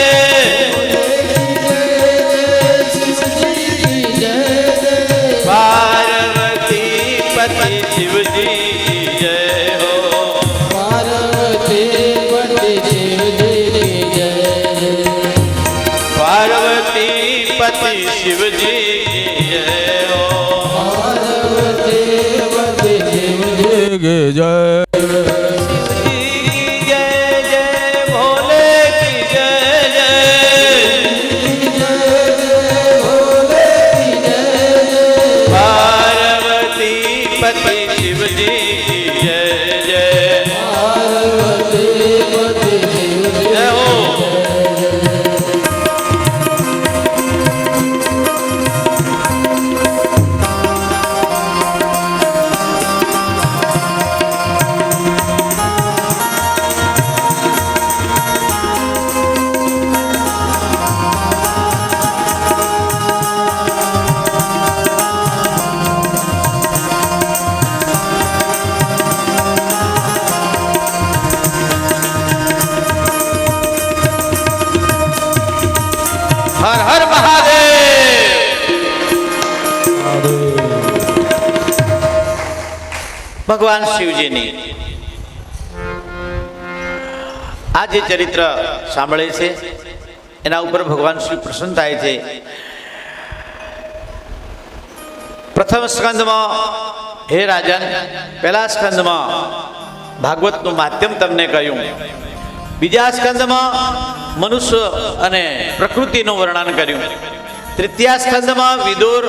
પાર્વતી પતિ શિવજી કી જય હો, પાર્વતી પતિ શિવજી કી જય હો. જય હર હર મહાદેવ. ભગવાન શિવજીની આ જે ચરિત્ર સાંભળે છે એના ઉપર ભગવાન શિવ પ્રસન્ન થાય છે. પ્રથમ સ્કંદમાં હે રાજન, પહેલા સ્કંદમાં ભાગવતનું માધ્યમ તમને કહ્યું, બીજા સ્કંદમાં મનુષ્ય અને પ્રકૃતિનું વર્ણન કર્યું, તૃતીયા સ્કંદમાં વિદુર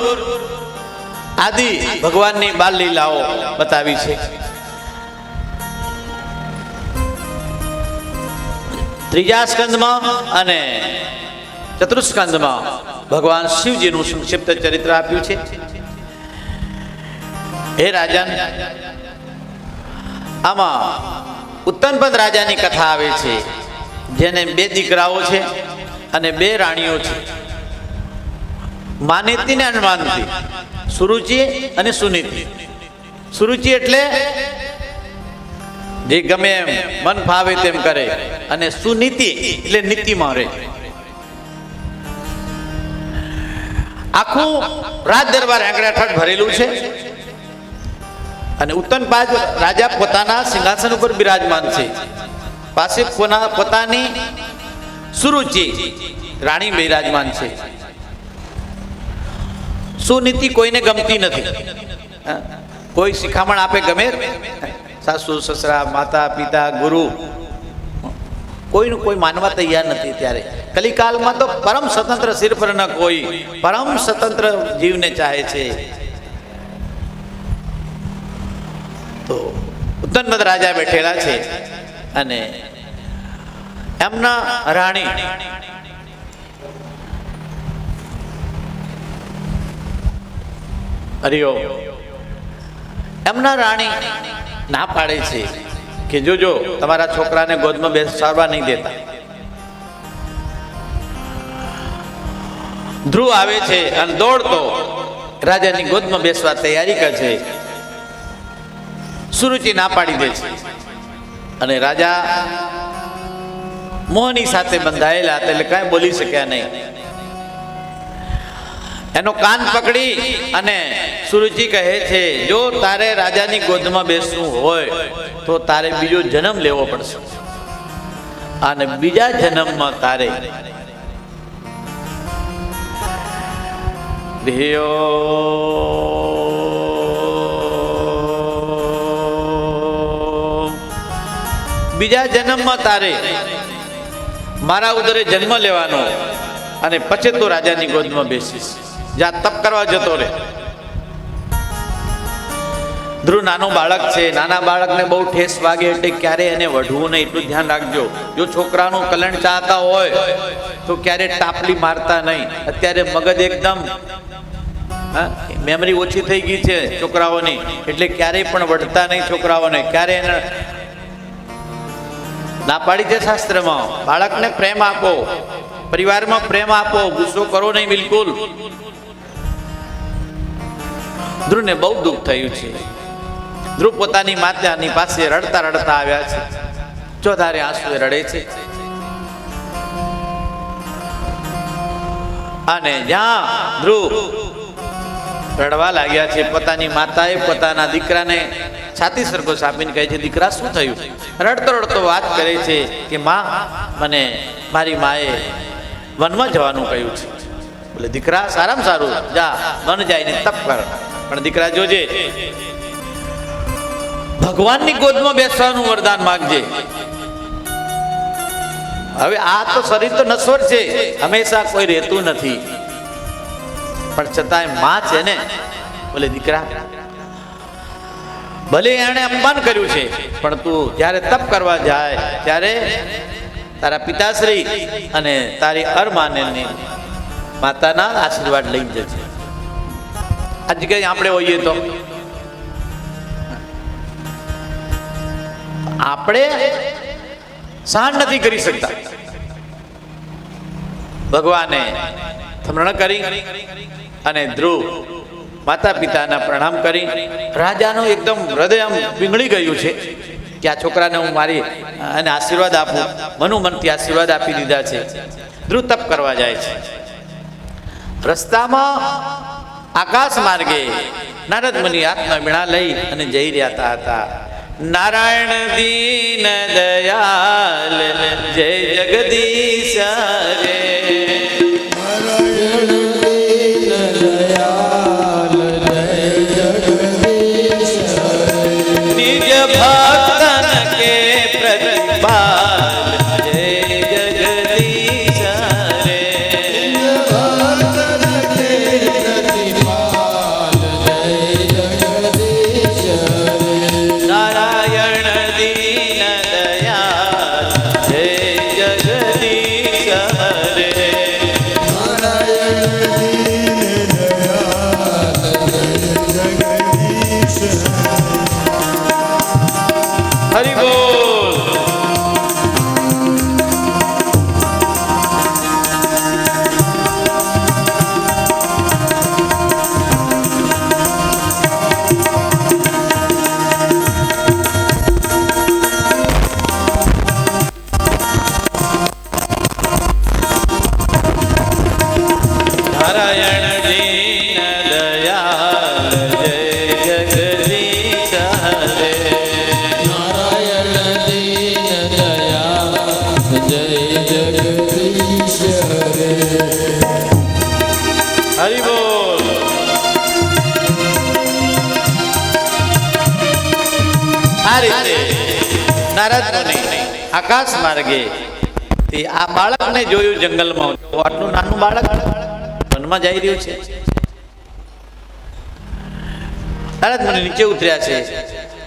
આદિ ભગવાનની બાલ લીલાઓ બતાવી છે. ત્રીજા સ્કંદમાં અને ચતુર્સ્કંદમાં ભગવાન શિવજીનું સંક્ષિપ્ત ચરિત્ર આપ્યું છે. હે રાજન, આમાં ઉત્તનપદ રાજાની કથા આવે છે, જેને 2 દીકરાઓ છે અને 2 રાણીઓ છે, માનેતી ને અનુમાનતી, સુરુચિ અને સુનીતિ. સુરુચિ એટલે જે ગમે એમ મન ફાવે તેમ કરે, અને સુનીતિ એટલે નીતિમાં રહે. આખું રાજ દરબાર આંકડાઠાઠ ભરેલું છે. અને ઉત્તનપાદ રાજા પોતાના સિંહાસન ઉપર બિરાજમાન છે, પાસે પોતાની સુરુચિ રાણી બિરાજમાન છે. સુનીતિ કોઈને ગમતી નથી. કોઈ શિખામણ આપે ગમે, સાસુ સસરા માતા પિતા ગુરુ, કોઈનું કોઈ માનવા તૈયાર નથી. ત્યારે કલિકાલમાં તો પરમ સ્વતંત્ર સિર પર ન કોઈ, પરમ સ્વતંત્ર જીવને ચાહે છે. તો ઉત્તનપદ રાજા બેઠેલા છે અને એમના રાણી હરિયો એમના રાણી ના પાડે છે કે જોજો તમારા છોકરાને ગોદમાં બેસાડવા નહીં દેતા. ધ્રુવ આવે છે અને દોડતો રાજાની ગોદમાં બેસવા તૈયારી કરે છે. સુરુચિ ના પાડી દે છે અને રાજા મોહની સાથે બંધાયેલા હતા એટલે કાંઈ બોલી શક્યા નહીં. એનો કાન પકડી અને સુરજી કહે છે, જો તારે રાજાની ગોદમાં બેસવું હોય તો તારે બીજો જન્મ લેવો પડશે, અને બીજા જન્મમાં તારે બીજા જન્મમાં તારે મારા ઉદરે જન્મ લેવાનો, અને પછી તો રાજાની ગોદમાં બેસીશ. જ્યાં તપ કરવા જતો રહે. ધ્રુવ નાનો બાળક છે, નાના બાળકને બહુ ઠેસ વાગે એટલે ક્યારે એને વઢવું નહીં, એટલું ધ્યાન રાખજો. જો છોકરાનું કલ્યાણ ચાહતા હોય તો ક્યારે ટાપલી મારતા નહીં. અત્યારે મગજ એકદમ મેમરી ઓછી થઈ ગઈ છે છોકરાઓની, એટલે ક્યારેય પણ વઢતા નહીં છોકરાઓને. ક્યારે એને ના પાડી છે શાસ્ત્રમાં. બાળકને પ્રેમ આપો, પરિવારમાં પ્રેમ આપો, ગુસ્સો કરો નહીં બિલકુલ. ધ્રુવને બહુ દુઃખ થયું છે. ધ્રુવ પોતાની માતાની પાસે રડતા રડતા આવ્યા છે. ચોધારે આંસુએ રડે છે. અને જ્યાં ધ્રુવ રડવા લાગ્યા છે, પોતાની માતાએ પોતાના દીકરાને છાતી સરખો સાપીને કહે છે, દીકરા શું થયું? રડતો રડતો વાત કરે છે કે માં, મને મારી માએ વનમાં જવાનું કહ્યું છે. બોલે, દીકરા સારામાં સારું, જા વન જઈને તપ કર. પણ દીકરા જોજે, ભગવાનની ગોદમાં બેસવાનું વરદાન માંગજે. હવે આ તો શરીર તો નશ્વર છે, હંમેશા કોઈ રહેતું નથી, પણ છતાંય માં છે ને. બોલે, દીકરા ભલે એણે અપમાન કર્યું છે, પણ તું જ્યારે તપ કરવા જાય ત્યારે તારા પિતાશ્રી અને તારી અરમાને માતાના આશીર્વાદ લઈ જજે. આજે કઈ આપણે હોઈએ તો આપણે સહન નથી કરી શકતા. ભગવાને સ્મરણ કરી અને ધ્રુવ માતા પિતાના પ્રણામ કરી. રાજાનું એકદમ હૃદય પીંગળી ગયું છે કે આ છોકરાને હું મારી અને આશીર્વાદ આપું. મનોમનથી આશીર્વાદ આપી દીધા છે. ધ્રુવ તપ કરવા જાય છે. રસ્તામાં આકાશ માર્ગે નારદ મુનિ હાથમાં વીણા લઈ અને જઈ રહ્યા હતા. નારાયણ દીન દયાલ જય જગદીશ રે, નિજ ભક્તન કે પ્રતિપાલ જય જગદીશ રે, નારાયણ દીન દયાલ જય જગદીશ રે. હરિ બોલ. નારાયણ દીન દયાલ જય જગદીશ રે, હરિ બોલ. આ રીતે નારદ મુનિ આકાશ માર્ગે આ બાળકને જોયું જંગલમાં. આટલું નાનું બાળક વનમાં જઈ રહ્યું છે. નારદ મુનિ નીચે ઉતર્યા છે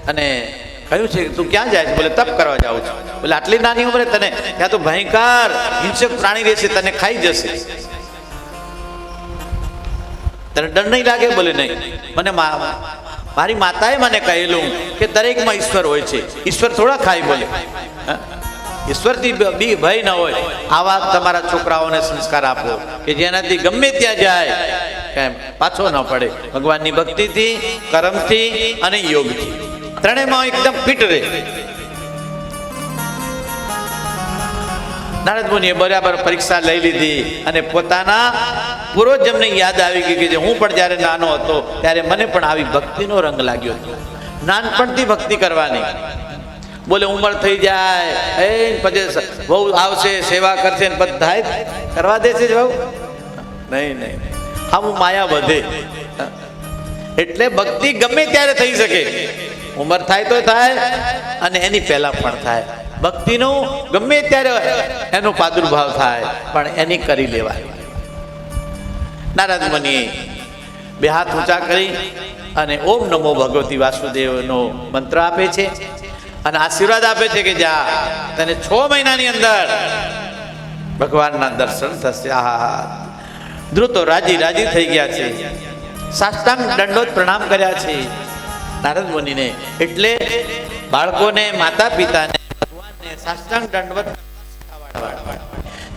અને કહ્યું છે, તું ક્યાં જાય છે? બોલે, તપ કરવા જાઉં છું. બોલે, આટલી નાની ઉંમરે તને? ત્યાં તો ભયંકર હિંસક પ્રાણી રહેશે, તને ખાઈ જશે. તને ડર નહીં લાગે? બોલે, નહીં. મને મારી માતાએ મને કહેલું કે દરેકમાં ઈશ્વર હોય છે, ઈશ્વર થોડા ખાય. બોલે, ઈશ્વરથી ભય ન હોય. આવા તમારા છોકરાઓને સંસ્કાર આપો કે જેનાથી ગમે ત્યાં જાય કેમ પાછો ન પડે. ભગવાનની ભક્તિથી, કર્મથી અને યોગથી, ત્રણેયમાં એકદમ ફિટ રહે. નારદ મુનિએ બરાબર પરીક્ષા લઈ લીધી અને પોતાના પૂર્વજન્મને યાદ આવી ગઈ કે જે હું પણ જ્યારે નાનો હતો ત્યારે મને પણ આવી ભક્તિનો રંગ લાગ્યો હતો. નાનપણથી ભક્તિ કરવાની. બોલે ઉંમર થઈ જાય એ પછી બહુ આવશે સેવા કરશે ને બધાય કરવા દેશે જ બહુ નહીં નહીં આવું માયા વધે. એટલે ભક્તિ ગમે ત્યારે થઈ શકે. ઉંમર થાય તો થાય અને એની પહેલા પણ થાય. ભક્તિનો ગમે ત્યારે એનો પ્રાદુર્ભાવ થાય પણ એની કરી લેવાય. નારદ મુનિએ બે હાથ ઊંચા કરી અને ઓમ નમો ભગવતી વાસુદેવનો મંત્ર આપે છે અને આશીર્વાદ આપે છે કે જા તને 6 મહિનાની અંદર ભગવાનના દર્શન થશે. આહા ધ્રુતો રાજી રાજી થઈ ગયા છે. સાષ્ટાંગ દંડોત પ્રણામ કર્યા છે નારદ મુનિને. એટલે બાળકોને માતા પિતાને ભગવાનને સાષ્ટાંગ દંડવત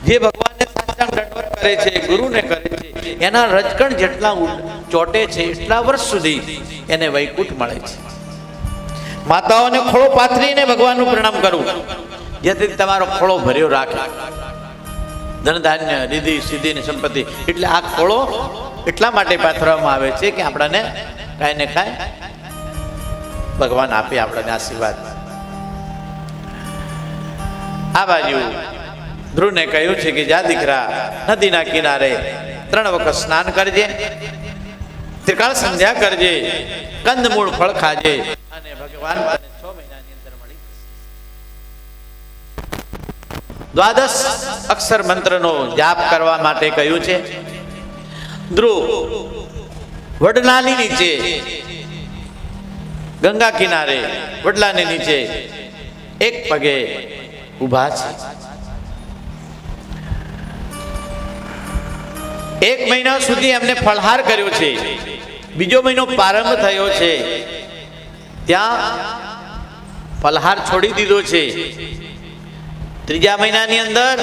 જે ભગવાનને સાષ્ટાંગ દંડવત કરે છે ગુરુને કરે છે એના રજકણ જેટલા ચોટે છે એટલા વર્ષ સુધી એને વૈકુંઠ મળે છે. માતાઓને ખોળો પાથરીને ભગવાનનું પ્રણામ કરવું જેથી તમારો ખોળો ભર્યો રાખે. ધનધાન્ય નિધિ સિદ્ધિની સંપત્તિ એટલે આ ખોળો એટલા માટે પાથરવામાં આવે છે કે આપણને કાંઈ ને કાંઈ ભગવાન આપે આપણને આશીર્વાદ. આ બાજુ ધ્રુવને કહ્યું છે કે જા દીકરા નદીના કિનારે 3 વખત સ્નાન કરજે, ત્રિકાળ સંધ્યા કરજે, કંદમૂળ ફળ ખાજે અને ભગવાન તને 6 મહિનાની અંદર મળી જશે. દ્વાદશ અક્ષર મંત્રનો જાપ કરવા માટે કહ્યું છે. ધ્રુવ વડલાની નીચે ગંગા કિનારે વડલાની નીચે એક પગે ઊભા છે. 1 મહિના સુધી એમને ફળહાર કર્યો છે. બીજો મહિનો પ્રારંભ થયો છે ત્યાં ફલહાર છોડી દીધો છે. 3જા મહિનાની અંદર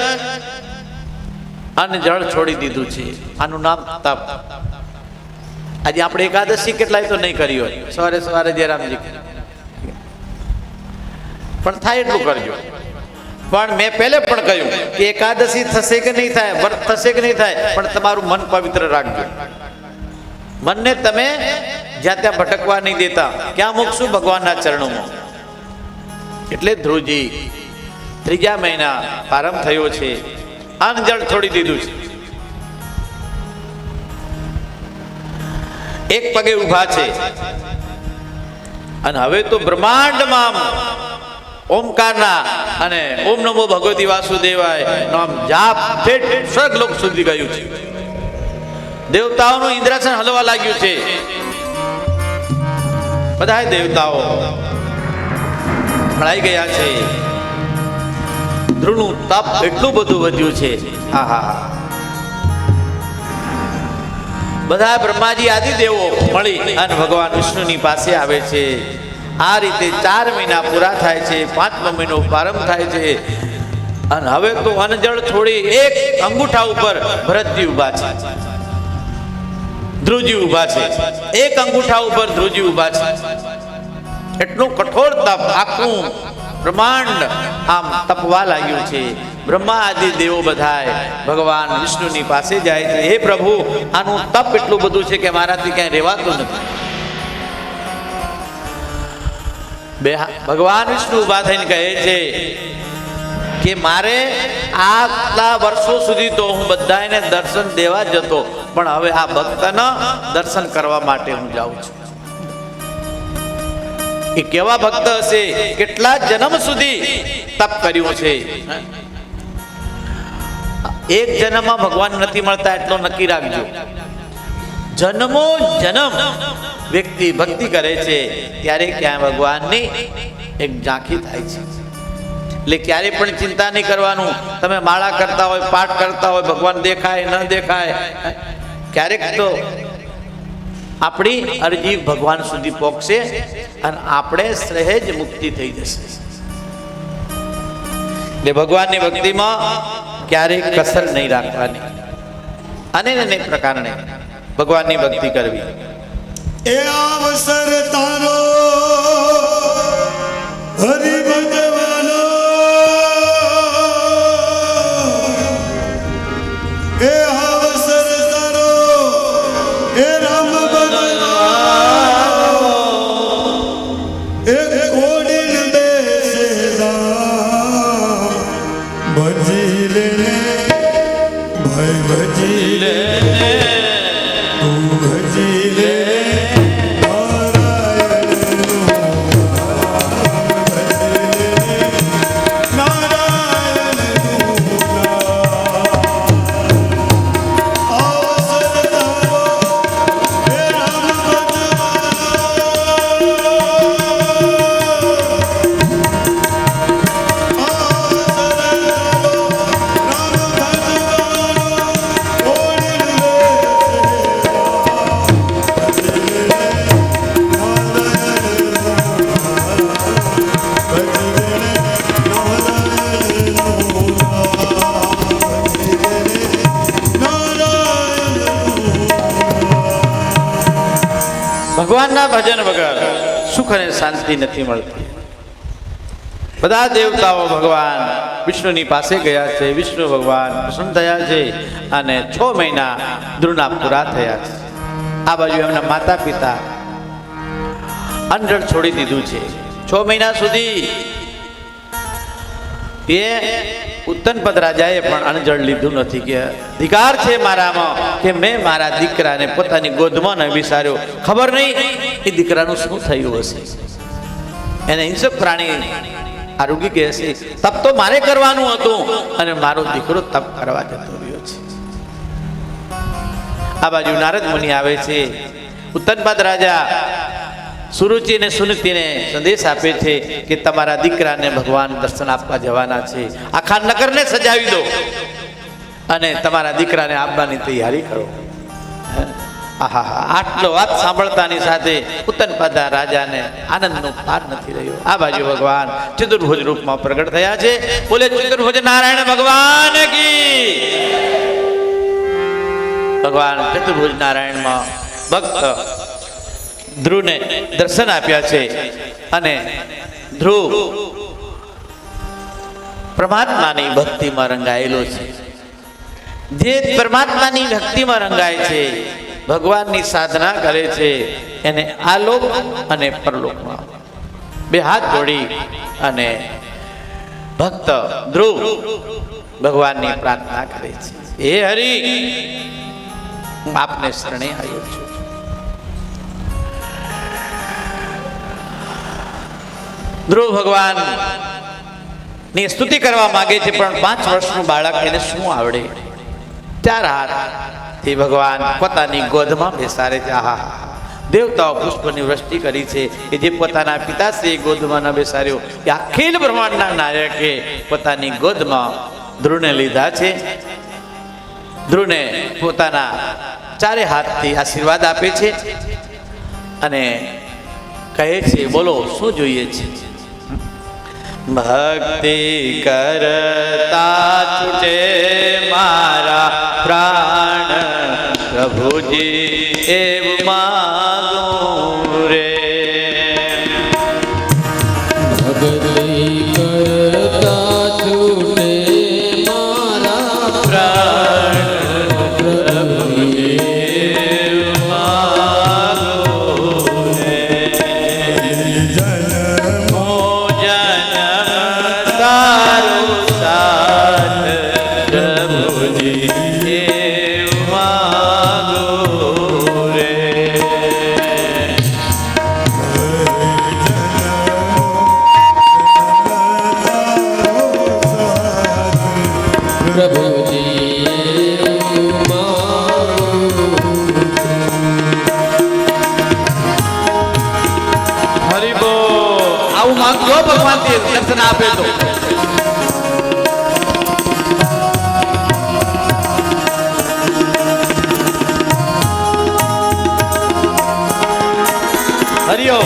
અન્ન જળ છોડી દીધું છે. આનું નામ તપ. આજે આપણે એકાદશી કેટલાય તો નહીં કરી હોય. સવારે સવારે જયરામજી પણ થાય એટલું કરજો. પણ મેં પહેલે પણ કહ્યું કે એકાદશી થશે કે નહીં થાય, વ્રત થશે કે નહીં થાય, પણ તમારું મન પવિત્ર રાખજો. મનને તમે જ્યાં ત્યાં ભટકવા નહીં દેતા. ક્યાં મૂકશું? ભગવાનના ચરણોમાં. એટલે ધ્રુવજી 3જા મહિના પ્રારંભ થયો છે. અન્ન જળ છોડી દીધું છે. એક પગે ઊભા છે અને હવે તો બ્રહ્માંડમાં ઓમકારના અને ઓમ નમો ભગવતી વાસુદેવાય નામ જાપ ઠેઠ સ્વર્ગલોક સુધી ગયું છે. દેવતાઓનું ઇન્દ્રાસન હલવા લાગ્યું છે. બધા દેવતાઓ મળાઈ ગયા છે. ધ્રુવનું તપ એટલું બધું વધ્યું છે. આહા બધા બ્રહ્માજી આદિ દેવો મળી અને ભગવાન વિષ્ણુની પાસે આવે છે. આ રીતે 4 મહિના પૂરા થાય છે. 5મો મહિનો પ્રારંભ થાય છે અને હવે તો અન્નજળ છોડી એક અંગૂઠા ઉપર ભરતજી ઊભા છે, ધ્રુવજી ઊભા છે. એક અંગૂઠા ઉપર ધ્રુવજી ઊભા છે. એટલું કઠોર તપ આખું બ્રહ્માંડ આમ તપવા લાગ્યું છે. બ્રહ્મા આદિ દેવો બધાય ભગવાન વિષ્ણુની પાસે જાય છે. હે પ્રભુ, આનું તપ એટલું બધું છે કે મારાથી ક્યાંય રહેવાતું નથી. ભગવાન વિષ્ણુ ઊભા થઈને કહે છે કે મારે આટલા વર્ષો સુધી તો હું બધાને દર્શન દેવા જતો, પણ હવે આ ભક્તના દર્શન કરવા માટે હું જાઉં છું. એ કેવા ભક્ત હશે, કેટલા જન્મ સુધી તપ કર્યું છે. એક જન્મમાં ભગવાન નથી મળતા એટલો નક્કી રાખજો. જન્મો જન્મ વ્યક્તિ ભક્તિ કરે છે ત્યારે ક્યાં ભગવાનની એક ઝાંખી થાય છે. એટલે ક્યારે પણ ચિંતા નહીં કરવાનું. તમે માળા કરતા હોય, પાઠ કરતા હોય, ભગવાન દેખાય ન દેખાય, ક્યારેક તો આપણી અરજી ભગવાન સુધી પહોંચશે અને આપણે સહેજ મુક્તિ થઈ જશે. એટલે ભગવાનની ભક્તિમાં ક્યારેય કસર નહીં રાખવાની. અનેક પ્રકારને ભગવાનની ભક્તિ કરવી. એ અવસર તારો હરિ ભગવાન ઠાકોરના ભજન વગર સુખ અને શાંતિ નથી મળતી. બધા દેવતાઓ ભગવાન વિષ્ણુની પાસે ગયા છે. વિષ્ણુ ભગવાન પ્રસન્ન થયા છે અને 6 મહિના ધ્રુવના પૂરા થયા છે. આ બાજુ એમના માતા પિતા અંજળ છોડી દીધું છે. 6 મહિના સુધી એ ઉત્તનપદ રાજાએ પણ અણજળ લીધું નથી કે અધિકાર છે મારામાં કે મેં મારા દીકરાને પોતાની ગોદમાં ન બેસાડ્યો. ખબર નહીં એ દીકરાનું શું થયું હશે. એને હિંસક પ્રાણી આરોગી કહે છે તપ તો મારે કરવાનું હતું અને મારો દીકરો તપ કરવા જતો રહ્યો છે. આ બાજુ નારદ મુનિ આવે છે. ઉત્તનપદ રાજા સુરુચિ અને સુનીતિને સંદેશ આપે છે કે તમારા દીકરાને ભગવાન દર્શન આપવા જવાના છે. આખા નગરને સજાવી દો અને તમારા દીકરાને આપવાની તૈયારી કરો. આહા, આટલો વાત સાંભળતાની સાથે ઉત્તનપદ રાજાને આનંદનો પાર નથી રહ્યો. આ બાજુ ભગવાન ચતુર્ભુજ રૂપમાં પ્રગટ થયા છે. બોલે ચતુર્ભુજ નારાયણ ભગવાન કી. ભગવાન ચતુર્ભુજ નારાયણમાં ભક્ત ધ્રુવને દર્શન આપ્યા છે અને ધ્રુવ પરમાત્માની ભક્તિમાં રંગાયેલો છે. જે પરમાત્માની ભક્તિમાં રંગાય છે, ભગવાનની સાધના કરે છે, એને આલોક અને પરલોકમાં 2 હાથ જોડી અને ભક્ત ધ્રુવ ભગવાનની પ્રાર્થના કરે છે. હે હરિ, હું આપને શરણે આવ્યો છું. ધ્રુવ ભગવાન ની સ્તુતિ કરવા માંગે છે પણ 5 વર્ષનું બાળક એને શું આવડે. 4 હાથથી ભગવાન પોતાની ગોદમાં બેસાડે છે. આહા, દેવતાઓ પુષ્પની વૃષ્ટિ કરી છે કે જે પોતાના પિતાશ્રી ગોદમાં ન બેસાડ્યો કે અખિલ બ્રહ્માંડના નાયકે પોતાની ગોદમાં ધ્રુવને લીધા છે. ધ્રુવને પોતાના 4 હાથથી આશીર્વાદ આપે છે અને કહે છે બોલો શું જોઈએ છે. ભક્તિ કરતા છૂટે મારા પ્રાણ પ્રભુજી એવું માગું રે. ભક્તિ કરતા છૂટે મારા પ્રાણ પ્રભુજી એવું માગું રે. ભગવાન દર્શન આપે તો હરિયો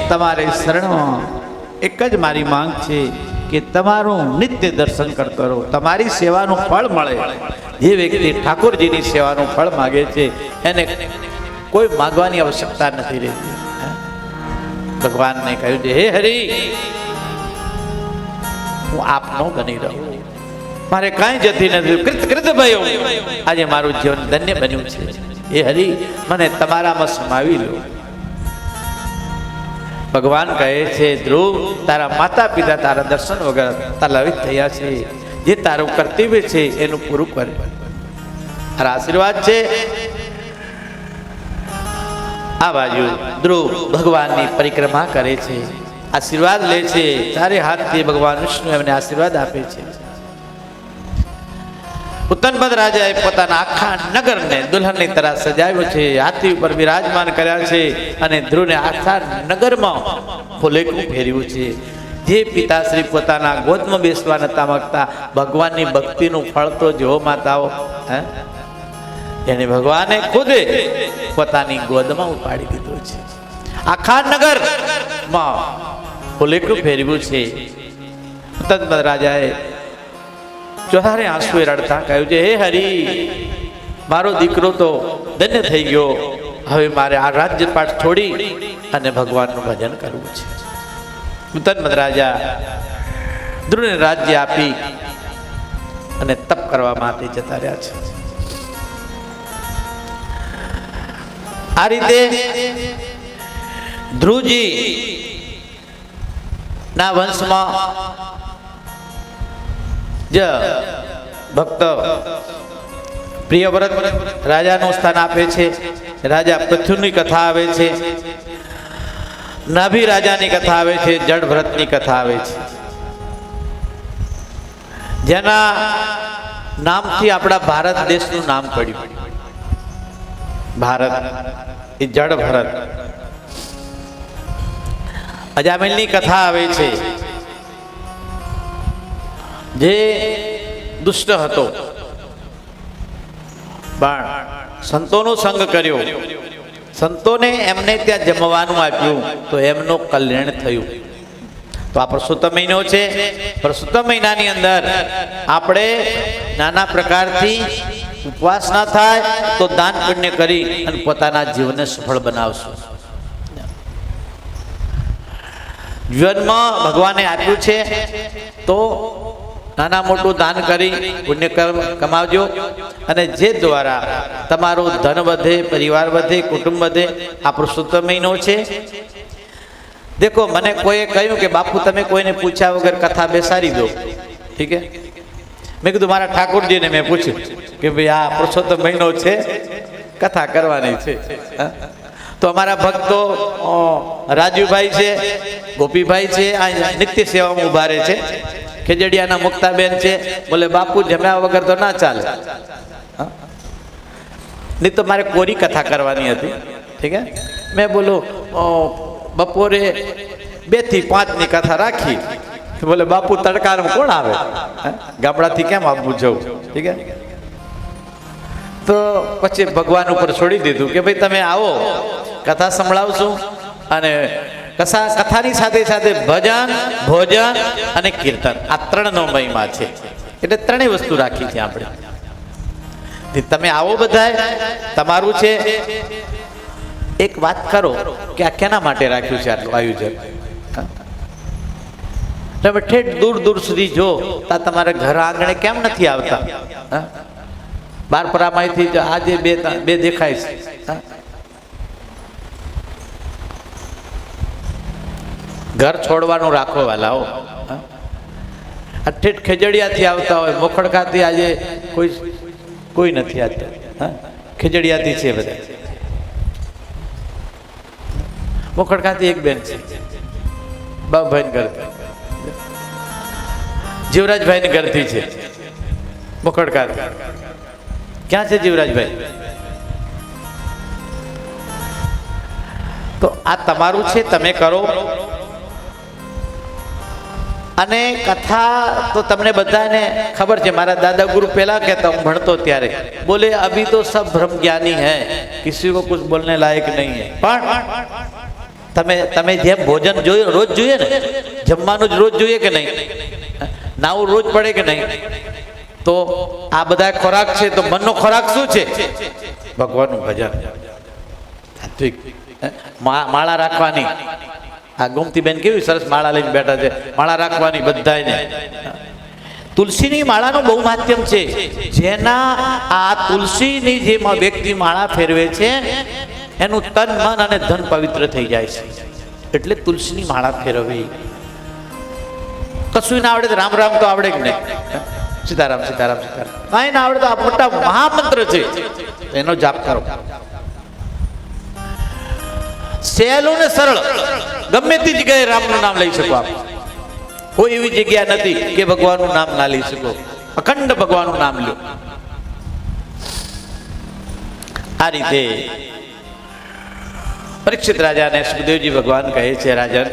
તમારે શરણમાં એક જ મારી માંગ છે કે તમારું નિત્ય દર્શન કરતો રહો, તમારી સેવાનું ફળ મળે. જે વ્યક્તિ ઠાકોરજીની સેવાનું ફળ માગે છે એને કોઈ માગવાની આવશ્યકતા નથી રહેતી. ભગવાનને કહ્યું છે, હે હરિ, હું આપનો બની રહું, મારે કાંઈ જતી નથી. કૃત ભયો, આજે મારું જીવન ધન્ય બન્યું છે. હે હરિ, મને તમારામાં સમાવી લો. ભગવાન કહે છે, ધ્રુવ, તારા માતા પિતા તારા દર્શન વગર તલાવિત થયા છે. જે તારું કર્તવ્ય છે એનું પૂરું કરે. આ આશીર્વાદ છે. આ બાજુ ધ્રુવ ભગવાનની પરિક્રમા કરે છે, આશીર્વાદ લે છે. ચારે હાથથી ભગવાન વિષ્ણુ એમને આશીર્વાદ આપે છે. ઉત્તનપદ રાજાએ પોતાના આખા નગરને દુલ્હનની તરહ સજાવ્યો છે, હાથી ઉપર બિરાજમાન કર્યા છે અને ધ્રુવને આખા નગરમાં ફુલેકું ફેર્યું છે. જે પિતાશ્રી પોતાના ગોદમાં બેસવા નતા માંગતા, ભગવાનની ભક્તિનું ફળ તો જો માતાઓ, એને ભગવાને ખુદે પોતાની ગોદમાં ઉપાડી દીધો છે. આખા નગરમાં ફુલેકું ફેરવ્યું છે. ઉત્તનપદ રાજાએ ચોધારે આંસુએ રડતા કહ્યું છે, હે હરિ, મારો દીકરો તો ધન્ય થઈ ગયો. હવે મારે આ રાજ્યપાટ છોડી અને ભગવાનનું ભજન કરવું છે. ઉત્તનપદ રાજા ધ્રુવને રાજ્ય આપી અને તપ કરવા માટે જતા રહ્યા છે. આ રીતે ધ્રુવજી ના વંશમાં ભક્ત પ્રિયવ્રત રાજાનું સ્થાન આપે છે. રાજા પૃથ્વીની કથા આવે છે, નાભી રાજાની કથા આવે છે, જડભરતની કથા આવે છે. જેના નામથી આપણા ભારત દેશનું નામ પડ્યું. ભારત એ જડભરત. અજામિલની કથા આવે છે, જે દુષ્ટ હતો પણ સંતોનો સંગ કર્યો, સંતોને એમને ત્યાં જમવાનું આપ્યું તો એમનું કલ્યાણ થયું. તો આ પરસોત્તમ મહિનો છે. પરસોત્તમ મહિનાની અંદર આપણે નાના પ્રકારથી ઉપવાસ ના થાય તો દાન પુણ્ય કરી અને પોતાના જીવનને સફળ બનાવશું. જીવનમાં ભગવાને આપ્યું છે તો નાના મોટું દાન કરી પુણ્ય કમાવજો, અને જે દ્વારા તમારું ધન વધે, પરિવાર વધે, કુટુંબ વધે. આ પુરુષોત્તમ મહિનો છે. દેખો, મને કોઈએ કહ્યું કે બાપુ તમે કોઈને પૂછ્યા વગર કથા બેસાડી દો. ઠીક છે, મેં કીધું મારા ઠાકોરજીને મેં પૂછ્યું કે ભાઈ આ પુરુષોત્તમ મહિનો છે, કથા કરવાની છે. તો અમારા ભક્તો રાજુભાઈ છે, ગોપીભાઈ છે, આ નિત્ય સેવામાં ઉભા રહે છે. ખેજડિયાના મુક્તાબેન છે, બોલે બાપુ જમ્યા વગર તો ના ચાલે. નહીં તો મારે કોરી કથા કરવાની હતી. ઠીક છે, મેં બોલો બપોરે 2 થી 5 ની કથા રાખી. બોલે બાપુ તડકામાં કોણ આવે, ગામડાથી કેમ આવવું જવું. ઠીક છે, તો પછી ભગવાન ઉપર છોડી દીધું કે ભાઈ તમે આવો, કથા સંભળાવશું. અને કથાની સાથે સાથે ભજન, ભોજન અને કીર્તન, આ 3નો મહિમા છે. એટલે 3 વસ્તુ રાખી છે આપણે. તમે આવો, બધાય તમારું છે. એક વાત કરો કે આ કેના માટે રાખ્યું છે આટલું આયોજન. તમે ઠેઠ દૂર દૂર સુધી જો તા તમારે ઘર આંગણે કેમ નથી આવતા? બાર પરામાંથી આજે બે દેખાય છે. ઘર છોડવાનું રાખો વાલાઓ. ઠેઠ ખેજડિયાથી આવતા હોય, મોખડકાથી આજે કોઈ નથી આવતા. ખેજડિયાથી છે બધા. મોખડકાથી એક બેન છે, બાબુભાઈ ઘરથી, જીવરાજભાઈ ઘરથી છે. મોખડકા ક્યાં છે જીવરાજભાઈ? તો આ તમારું છે, તમે કરો. અને કથા તો તમને બધાને ખબર છે. મારા દાદા ગુરુ પહેલા કહેતા, હું ભણતો ત્યારે, બોલે અભી તો સબ ભ્રમ જ્ઞાની હૈ, કિસી કો કુછ બોલને લાયક નહીં હૈ. પણ તમે જેમ ભોજન જોઈએ, રોજ જોઈએ ને, જમવાનું જ રોજ જોઈએ કે નહીં? નાવું રોજ પડે કે નહીં? તો આ બધા ખોરાક છે, તો મનનો ખોરાક શું છે? ભગવાનનું ભજન. ઠીક. માળા રાખવાની, આ ગોમતીબેન કેવી સરસ માળા લઈને બેઠા છે. માળા રાખવાની બધાયને. તુલસીની માળાનું બહુ માધ્યમ છે. જેના આ તુલસીની જે વ્યક્તિ માળા ફેરવે છે એનું તન મન અને ધન પવિત્ર થઈ જાય છે. એટલે તુલસીની માળા ફેરવવી. કશું ના આવડે તો રામ રામ તો આવડે જ નહીં. સીતારામ સીતારામ સીતારામ કાંઈ ના આવડે તો આ મોટા મહામંત્ર છે, એનો જાપ કરો. સહેલું ને સરળ, ગમે તે જગ્યાએ રામનું નામ લઈ શકો આપ. કોઈ એવી જગ્યા નથી કે ભગવાનનું નામ ના લઈ શકો. અખંડ ભગવાનનું નામ લો. આ રીતે પરીક્ષિત રાજાને સુખદેવજી ભગવાન કહે છે, રાજન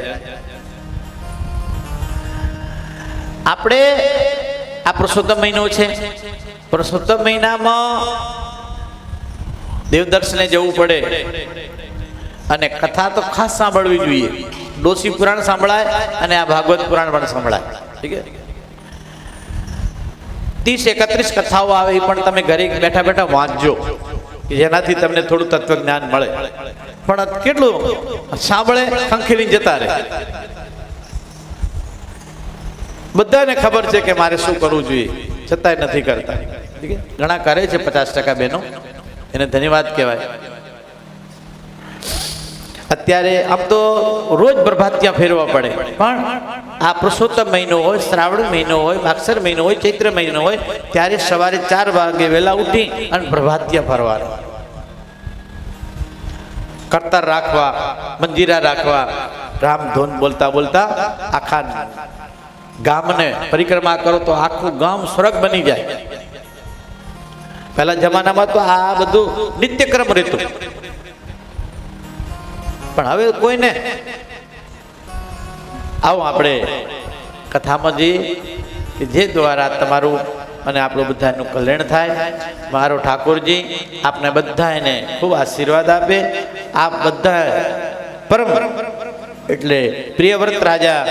આપણે આ પુરુષોત્તમ મહિનો છે. પુરુષોત્તમ મહિનામાં દેવદર્શને જવું પડે અને કથા તો ખાસ સાંભળવી જોઈએ. ડોસી પુરાણ સાંભળાય અને આ ભાગવત પુરાણ પણ સંભળાય. ઠીક છે. 30-31 કથાઓ આવે, એ પણ તમે ઘરે બેઠા બેઠા વાંચજો, કે જેનાથી તમને થોડું તત્વજ્ઞાન મળે. પણ કેટલું સાંભળે, ખંખેરી જતા રહે. બધાને ખબર છે કે મારે શું કરવું જોઈએ, છતાંય નથી કરતા. ઠીક છે. ઘણા કરે છે, 50% બહેનો, એને ધન્યવાદ કહેવાય. અત્યારે આમ તો રોજ પ્રભાતિયા ફેરવા પડે, પણ આ પુરુષોત્તમ મહિનો હોય, શ્રાવણ મહિનો હોય, માગસર મહિનો હોય, ચૈત્ર મહિનો હોય, ત્યારે સવારે 4 વાગે વહેલા ઉઠી અને પ્રભાતિયા ફરવાનું. કરતાર રાખવા, મંજીરા રાખવા, રામધૂન બોલતા બોલતા આખા ગામને પરિક્રમા કરો તો આખું ગામ સ્વર્ગ બની જાય. પહેલા જમાનામાં તો આ બધું નિત્યક્રમ રહેતું, પણ હવે કોઈને. આવો આપણે કથામાં જઈએ કે જે દ્વારા તમારું અને આપણું બધાનું કલ્યાણ થાય. મારો ઠાકોરજી આપને બધાને ખૂબ આશીર્વાદ આપે. આપ બધા પરમ એટલે પ્રિયવ્રત રાજા,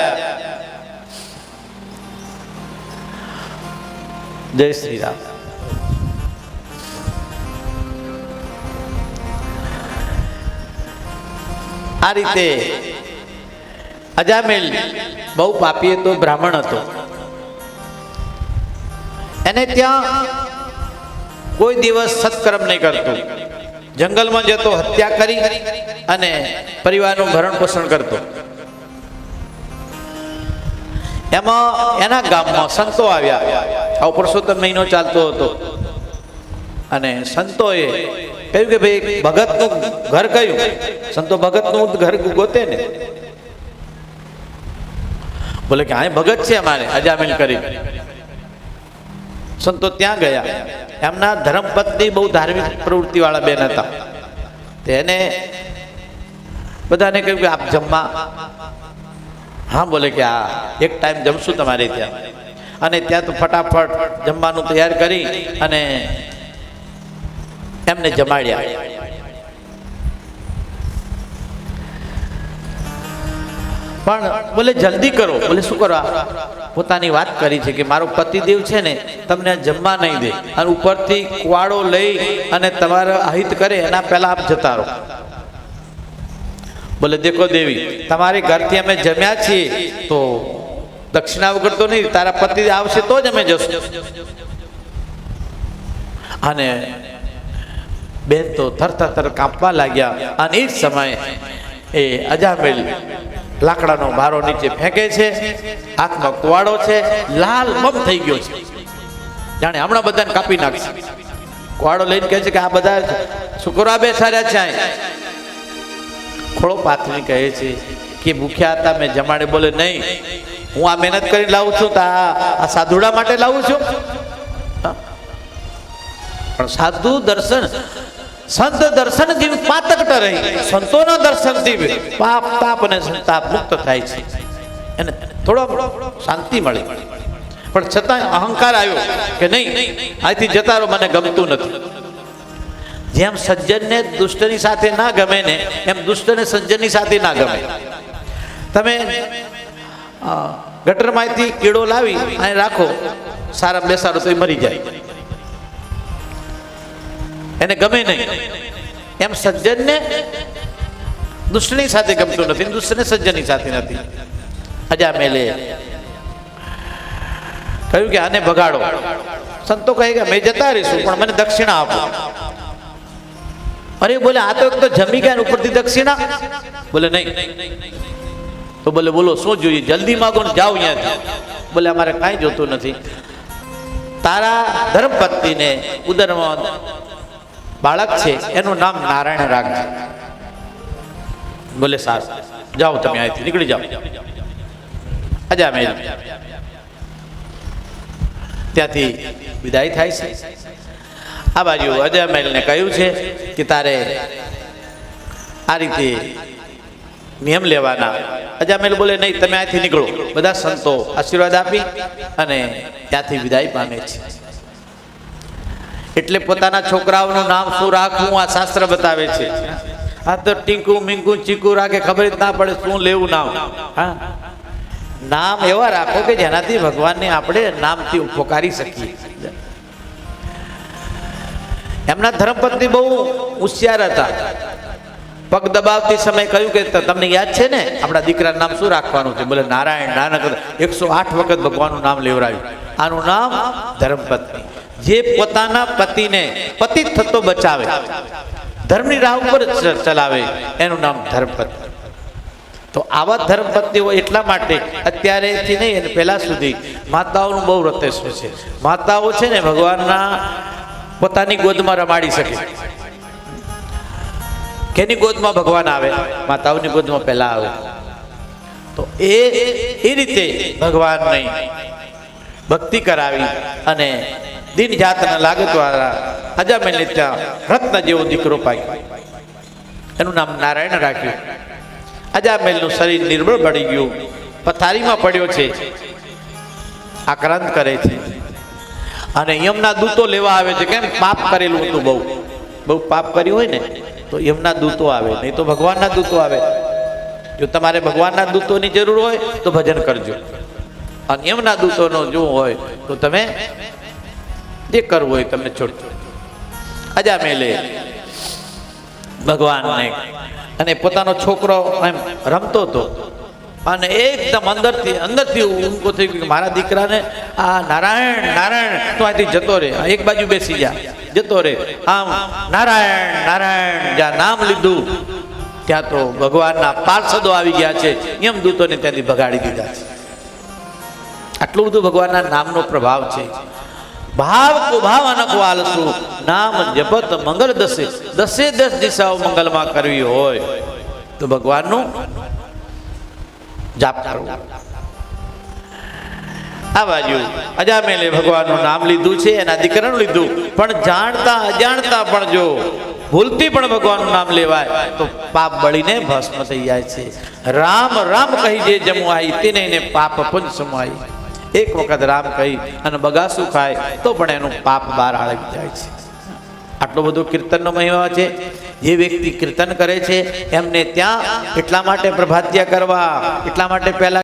જય શ્રી રામ. આ રીતે અજામેલ બહુ પાપી હતો, બ્રાહ્મણ હતો. એને ત્યાં કોઈ દિવસ સત્કર્મ નહીં કરતો. જંગલમાં જતો, હત્યા કરી અને પરિવારનું ભરણ પોષણ કરતો. એમાં એના ગામમાં સંતો આવ્યા. આ પુરુષોત્તમ મહિનો ચાલતો હતો અને સંતોએ કહ્યું કે ભાઈ ભગતનું ઘર કયું? સંતો ભગતનું ઘર ગોતે ને. બોલે કે આ ભગત છે અમારે, અજામિલ કરી. સંતો ત્યાં ગયા. એમના ધર્મપત્ની બહુ ધાર્મિક પ્રવૃત્તિ વાળા બેન હતા. તેને બધાને કહ્યું કે આપ જમવા. હા, બોલે કે આ એક ટાઈમ જમશું તમારે ત્યાં. અને ત્યાં તો ફટાફટ જમવાનું તૈયાર કરી અને એમને જમાડ્યા. પણ બોલે જલ્દી કરો. બોલે શું કરવા? પોતાની વાત કરી છે કે મારો પતિદેવ છે ને તમને જમવા નહીં દે અને ઉપરથી કુવાડો લઈ અને તમારા અહિત કરે, એના પહેલા આપ જતા રહો. બોલે દેખો દેવી, તમારે ઘરથી અમે જમ્યા છીએ તો દક્ષિણા વગર તો નહીં, તારા પતિ આવશે તો જ અમે જશું. અને બેન તો થર કાંપવા લાગ્યા. અને એ જ સમયે એ અજામેલ લાકડાનો ભારો નીચે ફેંકે છે. હાથમાં કુવાડો છે, લાલ બમ થઈ ગયો છે, જાણે હમણાં બધાને કાપી નાખશે. કુવાડો લઈને કહે છે કે આ બધા છોકરા બેઠા રહ્યા છે. ખોળો પાથરી કહે છે કે ભૂખ્યા હતા, મેં જમાડે. બોલે નહીં, હું આ મહેનત કરીને લાવું છું તો આ સાધુડા માટે લાવું છું. પણ સાધુ દર્શન, સંત દર્શન જીવ પાતકટ રહી. સંતોના દર્શનથી પાપ તાપ અને સંતાપ મુક્ત થાય છે, એને થોડો શાંતિ મળી. પણ છતાં અહંકાર આવ્યો કે નહીં, અહીંથી જતા રહો, મને ગમતું નથી. જેમ સજ્જનને દુષ્ટની સાથે ના ગમે ને, એમ દુષ્ટને સજ્જનની સાથે ના ગમે. તમે ગટરમાંથી કીડો લાવી અને રાખો, સારા બેસાડો તો એ મરી જાય, એને ગમે નહીં. એમ સજ્જનને દુષ્ટની સાથે ગમતું નથી, દુષ્ટને સજ્જનની સાથે નથી. અજામેલે કહ્યું કે આને ભગાડો. સંતો કહે કે અમે જતા રહીશું પણ મને દક્ષિણા આપો. અરે બોલે આ તો એક તો જમી ગયા ને ઉપરથી દક્ષિણા. બોલે નહીં. તો બોલે બોલો શું જોઈએ, જલ્દી માગો ને જાઓ અહીંયાથી. બોલે અમારે કાંઈ જોતું નથી, તારા ધર્મપત્નીને ઉદરમાં બાળક છે એનું નામ નારાયણ રાખજે. બોલે સારું, જાઓ તમે અહીંથી નીકળી જાઓ. અજામેલ ત્યાંથી વિદાય થાય છે. આ બાજુ અજામેલને કહ્યું છે કે તારે આ રીતે નિયમ લેવાના. અજામેલ બોલે નહીં, તમે અહીંથી નીકળો. બધા સંતો આશીર્વાદ આપી અને ત્યાંથી વિદાય પામે છે. એટલે પોતાના છોકરાઓનું નામ શું રાખવું આ શાસ્ત્ર બતાવે છે. આ તો ટીંકુ મીંકુ ચીકુ રાખે, ખબર જ ના પડે શું લેવું નામ. હા, નામ એવા રાખો કે જેનાથી ભગવાનને આપણે નામથી ઉપકારી શકીએ. એમના ધર્મપત્ની બહુ હોશિયાર હતા. પગ દબાવતી સમય કહ્યું કે તમને યાદ છે ને આપણા દીકરાનું નામ શું રાખવાનું છે? બોલે નારાયણ. નારાયણ 108 વખત ભગવાનનું નામ લેવડાવ્યું. આનું નામ ધર્મપત્ની. જે પોતાના પતિને પતિત થતો બચાવે, ધર્મની રાહ ઉપર ચલાવે, એનું નામ ધર્મપત્ની. તો આવા ધર્મપત્નીઓ એટલા માટે અત્યારેથી નહીં અને પહેલા સુધી માતાઓનું બહુ રતેસ્વ છે. માતાઓ છે ને ભગવાનના પોતાની ગોદમાં રમાડી શકે. કેની ગોદમાં ભગવાન આવે? માતાઓની ગોદમાં પહેલા આવે. તો એ રીતે ભગવાનની ભક્તિ કરાવી અને દિન જાત ન લાગે દ્વારા અજામેલને ત્યાં રત્ન જેવો દીકરો પાક્યો. એનું નામ નારાયણ રાખ્યું. અજામેલનું શરીર નિર્બળ પડી ગયું, પથારીમાં પડ્યો છે, આક્રાંત કરે છે અને યમના દૂતો લેવા આવે છે. કેમ? પાપ કરેલું હતું, બહુ પાપ કર્યું હોય ને તો યમના દૂતો આવે, નહીં તો ભગવાનના દૂતો આવે. જો તમારે ભગવાનના દૂતોની જરૂર હોય તો ભજન કરજો, અને યમના દૂતોનો જો હોય તો તમે જે કરવું હોય તમને છોડજો. અજામેલે ભગવાનને અને પોતાનો છોકરો એમ રમતો હતો અને એકદમ અંદરથી ઊંઘો થઈ ગયો. મારા દીકરાને આ નારાયણ નારાયણ તો અહીંથી જતો રહે, એક બાજુ બેસી જા, જતો રહે. આમ નારાયણ નારાયણ જ્યાં નામ લીધું ત્યાં તો ભગવાનના પાર્ષદો આવી ગયા છે, યમદૂતોને ત્યાંથી ભગાડી દીધા છે. આટલું બધું ભગવાનના નામનો પ્રભાવ છે. ભાવ કુભાવ અનકવાલસુ નામ જપત મંગળ દસે 10 દિશાઓ મંગલમાં કરવી હોય તો ભગવાનનું જાપ કરવું. આ બાજુ અજામેલે ભગવાનનું નામ લીધું છે, એના દીકરાનું લીધું, પણ જાણતા અજાણતા પણ જો ભૂલથી પણ ભગવાનનું નામ લેવાય તો પાપ બળીને ભસ્મ થઈ જાય છે. રામ રામ કહી જે જમુઆઈ તેને પાપ પુંજ સમાઈ. એક વખત રામ કહી અને બગાસું ખાય તો પણ એનું પાપ બહાર આવી જાય છે. આટલો બધો કીર્તનનો મહિમા છે. જે વ્યક્તિ કીર્તન કરે છે એમને ત્યાં એટલા માટે પ્રભાત્યા કરવા, એટલા માટે પહેલા